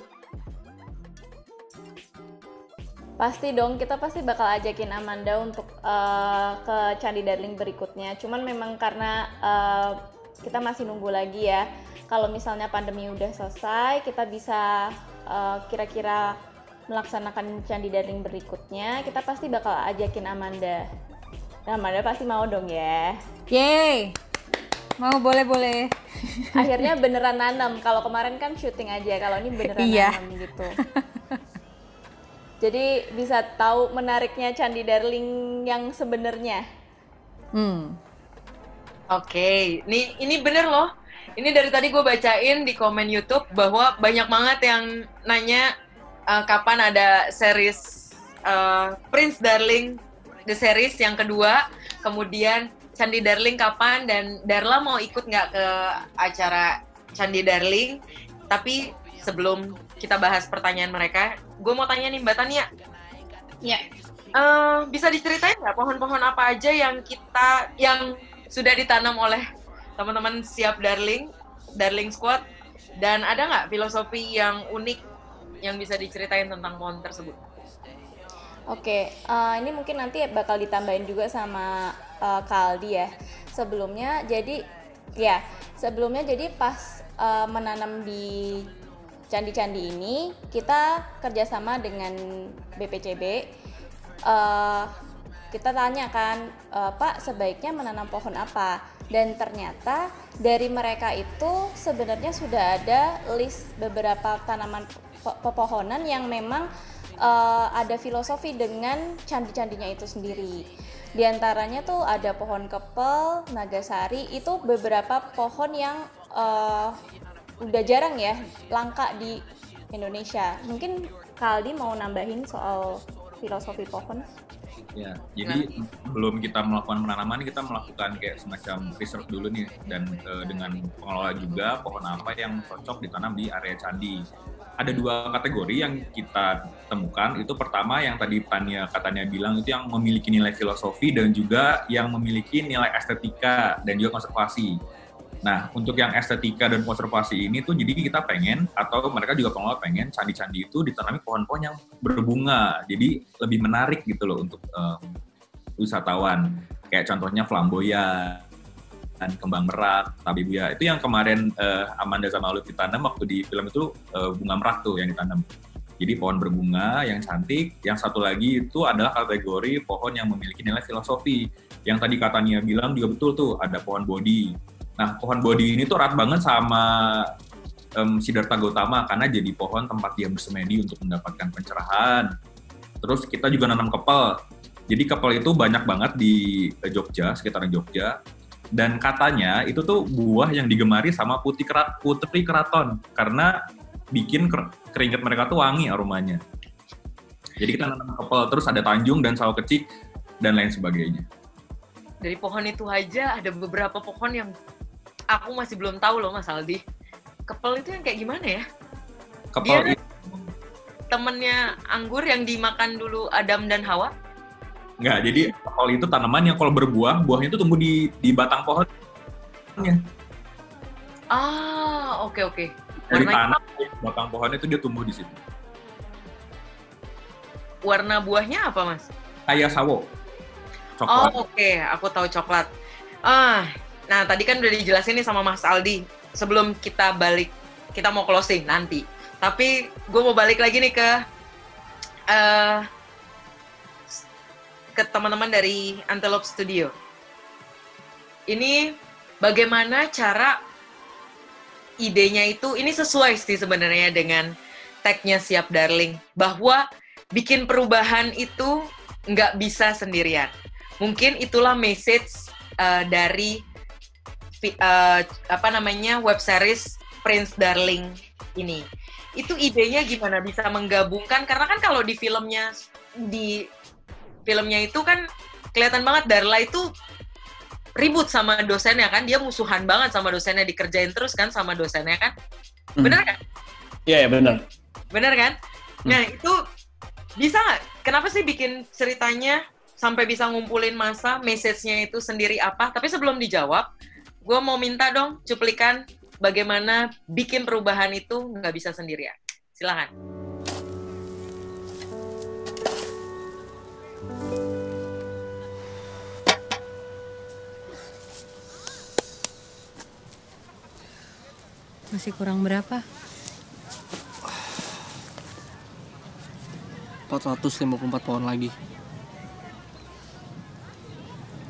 Pasti dong, kita pasti bakal ajakin Amanda untuk ke Candi Darling berikutnya. Cuman memang karena kita masih nunggu lagi ya. Kalau misalnya pandemi udah selesai, kita bisa kira-kira melaksanakan Candi Darling berikutnya, kita pasti bakal ajakin Amanda. Nah, Amanda pasti mau dong ya. Yeay, mau, boleh. Akhirnya beneran nanam. Kalau kemarin kan syuting aja, kalau ini beneran nanam gitu. Jadi bisa tahu menariknya Candi Darling yang sebenarnya. Oke, ini bener loh. Ini dari tadi gue bacain di komen YouTube bahwa banyak banget yang nanya kapan ada series Prince Darling The Series yang kedua, kemudian Candi Darling kapan, dan Darla mau ikut nggak ke acara Candi Darling. Tapi sebelum kita bahas pertanyaan mereka, gue mau tanya nih Mbak Tania. Ya. Bisa diceritain nggak pohon-pohon apa aja yang sudah ditanam oleh teman-teman Siap Darling Squad, dan ada nggak filosofi yang unik yang bisa diceritain tentang pohon tersebut? Oke, ini mungkin nanti bakal ditambahin juga sama Kaldi ya. Sebelumnya jadi pas menanam di candi-candi ini, kita kerjasama dengan BPCB. Kita tanya kan, Pak sebaiknya menanam pohon apa? Dan ternyata dari mereka itu sebenarnya sudah ada list beberapa tanaman pepohonan yang memang ada filosofi dengan candi-candinya itu sendiri. Di antaranya tuh ada pohon kepel, nagasari, itu beberapa pohon yang udah jarang ya, langka di Indonesia. Mungkin Kaldi mau nambahin soal filosofi pohon? Ya, jadi sebelum kita melakukan penanaman, kita melakukan kayak semacam research dulu nih, dan dengan pengelola juga pohon apa yang cocok ditanam di area candi. Ada 2 kategori yang kita temukan. Itu pertama yang tadi Tania bilang, itu yang memiliki nilai filosofi dan juga yang memiliki nilai estetika dan juga konservasi. Nah, untuk yang estetika dan konservasi ini tuh jadi kita pengen, atau mereka juga pengelola pengen, candi-candi itu ditanami pohon-pohon yang berbunga. Jadi lebih menarik gitu loh untuk wisatawan. Kayak contohnya flamboyan, dan kembang merak, tabebuya. Itu yang kemarin Amanda sama Lutfi tanam waktu di film itu, bunga merak tuh yang ditanam. Jadi pohon berbunga yang cantik. Yang satu lagi itu adalah kategori pohon yang memiliki nilai filosofi. Yang tadi Tania bilang juga betul tuh, ada pohon bodi. Nah, pohon bodi ini tuh erat banget sama Siddhartha Gautama karena jadi pohon tempat dia bersemedi untuk mendapatkan pencerahan. Terus kita juga nanam kepel. Jadi kepel itu banyak banget di Jogja, sekitaran Jogja. Dan katanya itu tuh buah yang digemari sama putri keraton karena bikin keringat mereka tuh wangi aromanya. Jadi kita nanam couple, terus ada Tanjung dan Sawo Kecik dan lain sebagainya. Dari pohon itu aja ada beberapa pohon yang aku masih belum tahu loh Mas Aldi. Kepel itu yang kayak gimana ya? Couple Dia temennya anggur yang dimakan dulu Adam dan Hawa? Enggak, jadi couple itu tanaman yang kalau berbuah, buahnya itu tumbuh di batang pohonnya. Ah, oke. Dari tanah, batang pohonnya itu dia tumbuh di situ. Warna buahnya apa, Mas? Kayak sawo. Coklat. Oh, oke. Aku tahu coklat. Nah tadi kan udah dijelasin nih sama Mas Aldi. Sebelum kita balik, kita mau closing nanti. Tapi gue mau balik lagi nih ke teman-teman dari Antelope Studio. Ini bagaimana cara idenya itu, ini sesuai sih sebenarnya dengan tagnya Siap Darling, bahwa bikin perubahan itu nggak bisa sendirian. Mungkin itulah message dari web series Prince Darling ini. Itu idenya gimana bisa menggabungkan, karena kan kalau di filmnya itu kan kelihatan banget Darla itu ribut sama dosennya kan, dia musuhan banget sama dosennya, dikerjain terus kan sama dosennya kan. Bener kan? Iya, bener. Bener kan? Nah, itu bisa nggak? Kenapa sih bikin ceritanya sampai bisa ngumpulin massa, message-nya itu sendiri apa? Tapi sebelum dijawab, gue mau minta dong cuplikan bagaimana bikin perubahan itu nggak bisa sendirian. Silakan. Masih kurang berapa? 454 pohon lagi.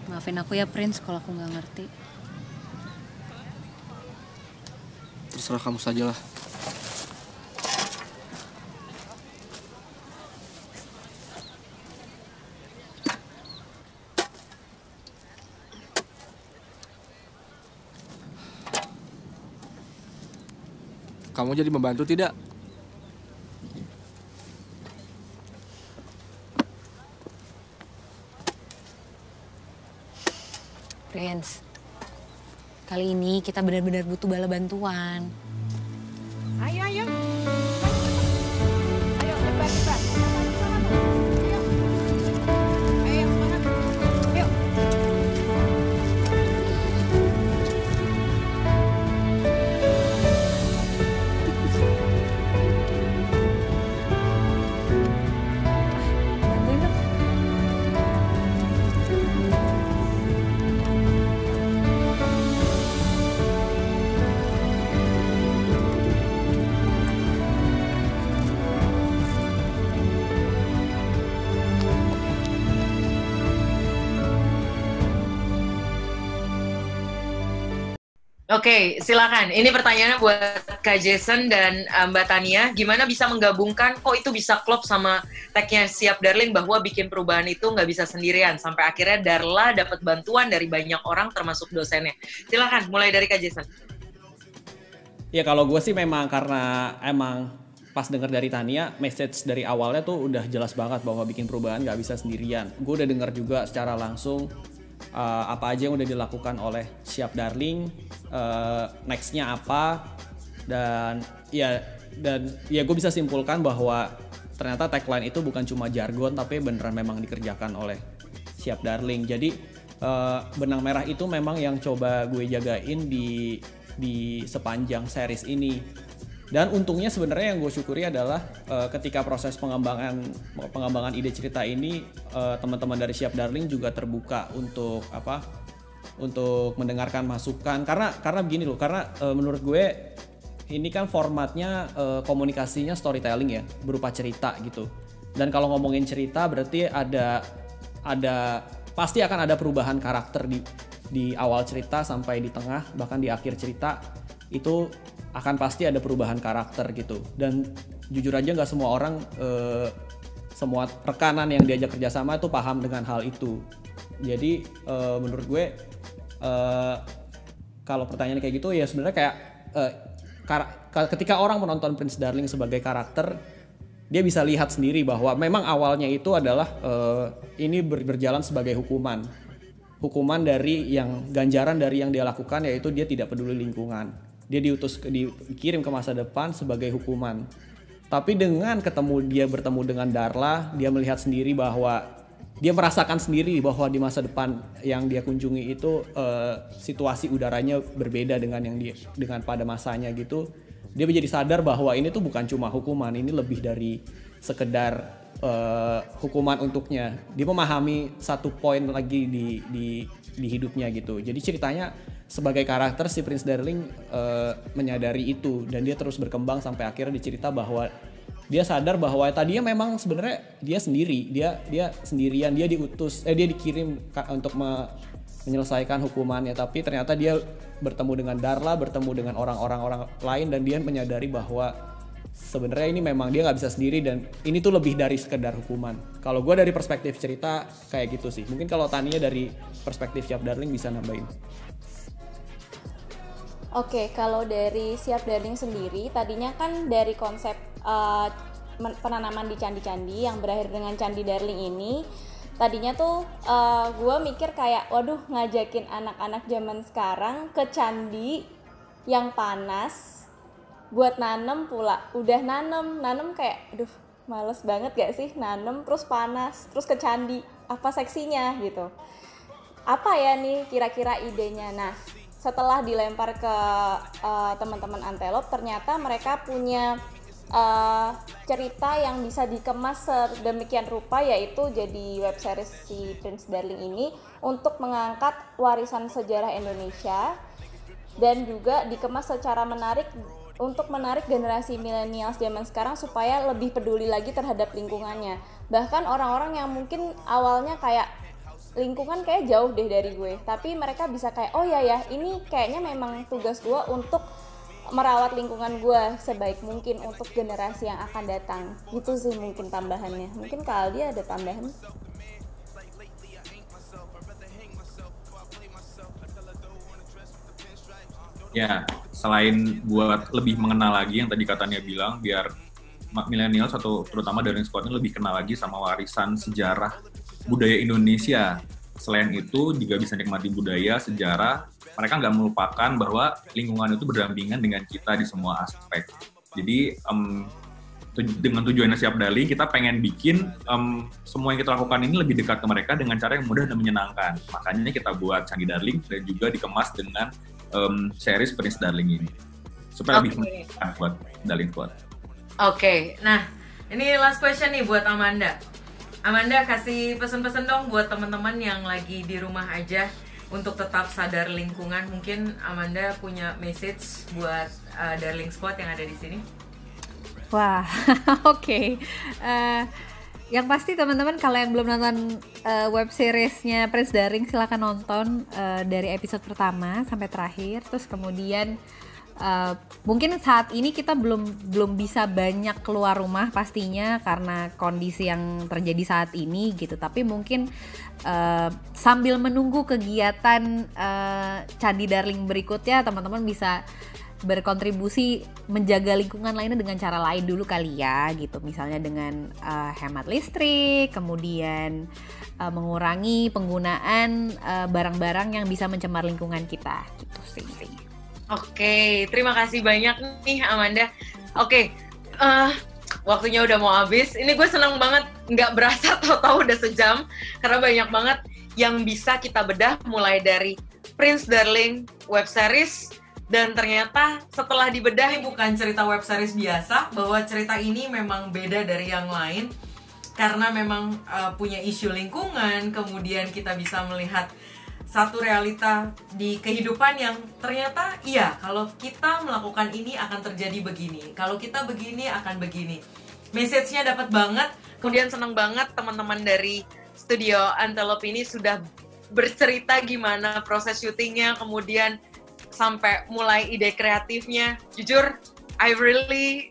Maafin aku ya Prince kalau aku nggak ngerti. Terserah kamu sajalah. Kamu jadi membantu tidak? Prince, kali ini kita benar-benar butuh bala bantuan. Ayo. Ayo, cepat. Ayo. Ayo, semangat. Yuk. Bantuin dong. Oke, silakan. Ini pertanyaannya buat Kak Jason dan Mbak Tania. Gimana bisa menggabungkan, kok itu bisa klop sama tagnya Siap Darling bahwa bikin perubahan itu nggak bisa sendirian. Sampai akhirnya Darla dapat bantuan dari banyak orang termasuk dosennya. Silakan, mulai dari Kak Jason. Ya kalau gue sih memang karena emang pas denger dari Tania, message dari awalnya tuh udah jelas banget bahwa bikin perubahan nggak bisa sendirian. Gue udah denger juga secara langsung apa aja yang udah dilakukan oleh Siap Darling, nextnya apa, dan gue bisa simpulkan bahwa ternyata tagline itu bukan cuma jargon tapi beneran memang dikerjakan oleh Siap Darling. Jadi benang merah itu memang yang coba gue jagain di sepanjang series ini. Dan untungnya sebenarnya yang gue syukuri adalah ketika proses pengembangan ide cerita ini, teman-teman dari Siap Darling juga terbuka untuk mendengarkan masukan, karena begini loh, karena menurut gue ini kan formatnya komunikasinya storytelling ya, berupa cerita gitu. Dan kalau ngomongin cerita berarti ada pasti akan ada perubahan karakter di awal cerita sampai di tengah, bahkan di akhir cerita itu akan pasti ada perubahan karakter gitu. Dan jujur aja nggak semua orang, semua rekanan yang diajak kerjasama itu paham dengan hal itu. Jadi menurut gue kalau pertanyaan kayak gitu ya sebenarnya kayak ketika orang menonton Prince Darling sebagai karakter, dia bisa lihat sendiri bahwa memang awalnya itu adalah ini berjalan sebagai hukuman dari yang ganjaran dari yang dia lakukan, yaitu dia tidak peduli lingkungan. Dia dikirim ke masa depan sebagai hukuman. Tapi dengan dia bertemu dengan Darla, dia melihat sendiri bahwa dia merasakan sendiri bahwa di masa depan yang dia kunjungi itu situasi udaranya berbeda dengan dengan pada masanya gitu. Dia menjadi sadar bahwa ini tuh bukan cuma hukuman, ini lebih dari sekedar hukuman untuknya. Dia memahami satu poin lagi di hidupnya gitu. Jadi ceritanya sebagai karakter si Prince Darling menyadari itu, dan dia terus berkembang sampai akhirnya dicerita bahwa dia sadar bahwa tadinya memang sebenarnya dia sendiri, dia sendirian, dia dikirim untuk menyelesaikan hukumannya, tapi ternyata dia bertemu dengan Darla, bertemu dengan orang-orang lain, dan dia menyadari bahwa sebenarnya ini memang dia nggak bisa sendiri dan ini tuh lebih dari sekedar hukuman. Kalau gue dari perspektif cerita kayak gitu sih. Mungkin kalau Tania dari perspektif Siap Darling bisa nambahin. Oke, kalau dari Siap Darling sendiri, tadinya kan dari konsep penanaman di candi-candi yang berakhir dengan Candi Darling ini, tadinya tuh gue mikir kayak, waduh, ngajakin anak-anak zaman sekarang ke candi yang panas buat nanem pula. Udah nanem kayak, aduh, males banget gak sih nanem terus panas, terus ke candi, apa seksinya gitu. Apa ya nih kira-kira idenya? Nah, setelah dilempar ke teman-teman Antelop, ternyata mereka punya cerita yang bisa dikemas sedemikian rupa, yaitu jadi web series si Prince Darling ini untuk mengangkat warisan sejarah Indonesia, dan juga dikemas secara menarik untuk menarik generasi milenial zaman sekarang supaya lebih peduli lagi terhadap lingkungannya. Bahkan orang-orang yang mungkin awalnya kayak lingkungan kayak jauh deh dari gue, tapi mereka bisa kayak, oh ya ini kayaknya memang tugas gue untuk merawat lingkungan gue sebaik mungkin untuk generasi yang akan datang. Gitu sih mungkin tambahannya. Mungkin Kak Aldi ada tambahan? Ya, selain buat lebih mengenal lagi yang tadi katanya bilang, biar milenial atau terutama dari squad ini lebih kenal lagi sama warisan sejarah budaya Indonesia. Selain itu juga bisa nikmati budaya, sejarah. Mereka nggak melupakan bahwa lingkungan itu berdampingan dengan kita di semua aspek. Jadi dengan tujuannya Siap Darling, kita pengen bikin semua yang kita lakukan ini lebih dekat ke mereka dengan cara yang mudah dan menyenangkan. Makanya kita buat Candi Darling dan juga dikemas dengan series Prince Darling ini. Supaya lebih menyenangkan buat Darling Squad. Oke, nah ini last question nih buat Amanda. Amanda, kasih pesan-pesan dong buat teman-teman yang lagi di rumah aja untuk tetap sadar lingkungan. Mungkin Amanda punya message buat Darling Squad yang ada di sini. Wah, oke. Yang pasti teman-teman kalau yang belum nonton web seriesnya Prince Darling, silakan nonton dari episode pertama sampai terakhir. Terus kemudian mungkin saat ini kita belum bisa banyak keluar rumah pastinya karena kondisi yang terjadi saat ini gitu, tapi mungkin sambil menunggu kegiatan Candi Darling berikutnya, teman-teman bisa berkontribusi menjaga lingkungan lainnya dengan cara lain dulu kali ya gitu, misalnya dengan hemat listrik, kemudian mengurangi penggunaan barang-barang yang bisa mencemar lingkungan kita gitu sih. Oke, terima kasih banyak nih Amanda. Oke, waktunya udah mau habis. Ini gue senang banget, nggak berasa tahu-tahu udah sejam. Karena banyak banget yang bisa kita bedah mulai dari Prince Darling web series. Dan ternyata setelah dibedah, ini bukan cerita web series biasa. Bahwa cerita ini memang beda dari yang lain. Karena memang punya isu lingkungan, kemudian kita bisa melihat satu realita di kehidupan yang ternyata iya, kalau kita melakukan ini akan terjadi begini, kalau kita begini akan begini. Message-nya dapat banget. Kemudian senang banget teman-teman dari studio Antelop ini sudah bercerita gimana proses syutingnya, kemudian sampai mulai ide kreatifnya. Jujur, I really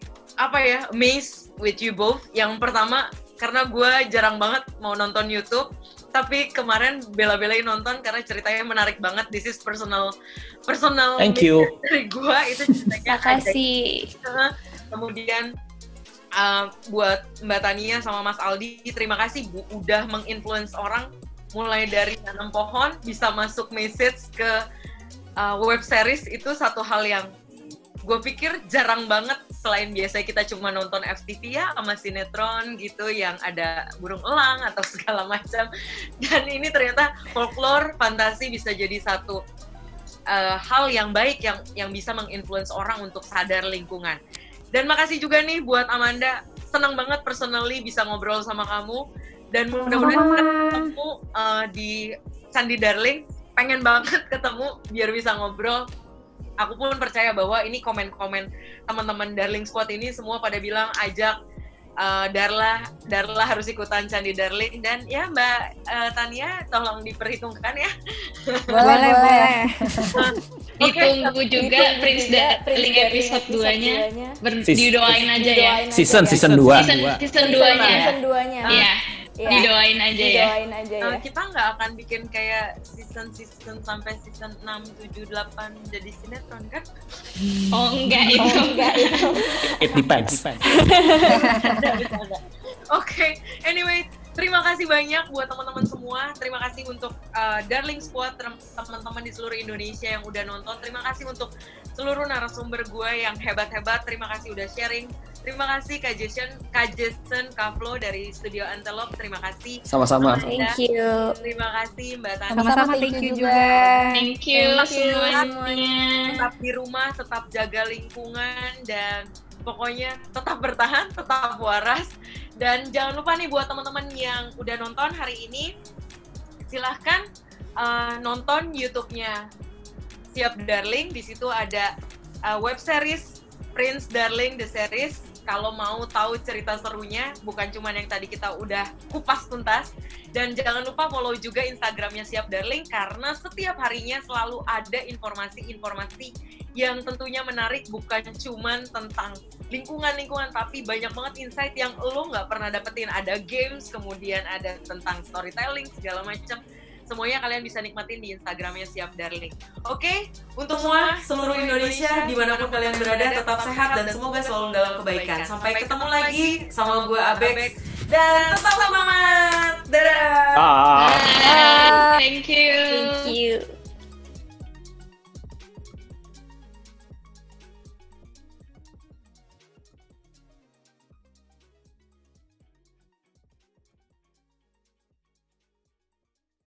amazed with you both. Yang pertama, karena gue jarang banget mau nonton YouTube, tapi kemarin bela-belain nonton karena ceritanya menarik banget. This is personal. Thank you. Dari gue itu ceritanya. Makasih. Kemudian buat Mbak Tania sama Mas Aldi, terima kasih udah menginfluence orang mulai dari nanam pohon bisa masuk message ke web series. Itu satu hal yang gue pikir jarang banget, selain biasanya kita cuma nonton FTV ya sama sinetron gitu yang ada burung elang atau segala macam, dan ini ternyata folklore fantasi bisa jadi satu hal yang baik yang bisa menginfluence orang untuk sadar lingkungan. Dan makasih juga nih buat Amanda, senang banget personally bisa ngobrol sama kamu, dan mudah-mudahan ketemu di Candi Darling, pengen banget ketemu biar bisa ngobrol. Aku pun percaya bahwa ini komen-komen teman-teman Darling Squad ini semua pada bilang ajak Darla harus ikutan Candi Darling, dan ya Mbak Tania tolong diperhitungkan ya. Boleh. Ditunggu juga Prince Darling episode 2-nya. Didoain aja ya. Season 2. Season 2-nya. Iya. Ya, didoain aja ya. Kita nggak akan bikin kayak season sampai season 6, 7, 8 jadi sinetron kan? Oh enggak itu. It depends. Oke, anyway, terima kasih banyak buat teman-teman semua. Terima kasih untuk Darling Squad, teman-teman di seluruh Indonesia yang udah nonton. Terima kasih untuk seluruh narasumber gue yang hebat-hebat. Terima kasih udah sharing. Terima kasih Kak Jason, Kak Flo dari Studio Antelope. Terima kasih. Sama-sama. Thank you. Terima kasih Mbak Tani. Sama-sama, thank you juga. Thank you semuanya. Tetap di rumah, tetap jaga lingkungan, dan pokoknya tetap bertahan, tetap waras. Dan jangan lupa nih buat teman-teman yang udah nonton hari ini, silahkan nonton YouTube-nya Siap Darling. Di situ ada web series Prince Darling The Series. Kalau mau tahu cerita serunya, bukan cuma yang tadi kita udah kupas tuntas. Dan jangan lupa follow juga Instagramnya Siap Darling, karena setiap harinya selalu ada informasi-informasi yang tentunya menarik, bukan cuma tentang lingkungan, tapi banyak banget insight yang lo nggak pernah dapetin. Ada games, kemudian ada tentang storytelling, segala macam. Semuanya kalian bisa nikmatin di Instagramnya Siap Darling. Oke, untuk semua seluruh Indonesia, dimanapun kalian berada, tetap sehat dan semoga selalu dalam kebaikan. Sampai ketemu lagi sama gue Abex, dan tetap semangat. Dadah. Thank you. Thank you.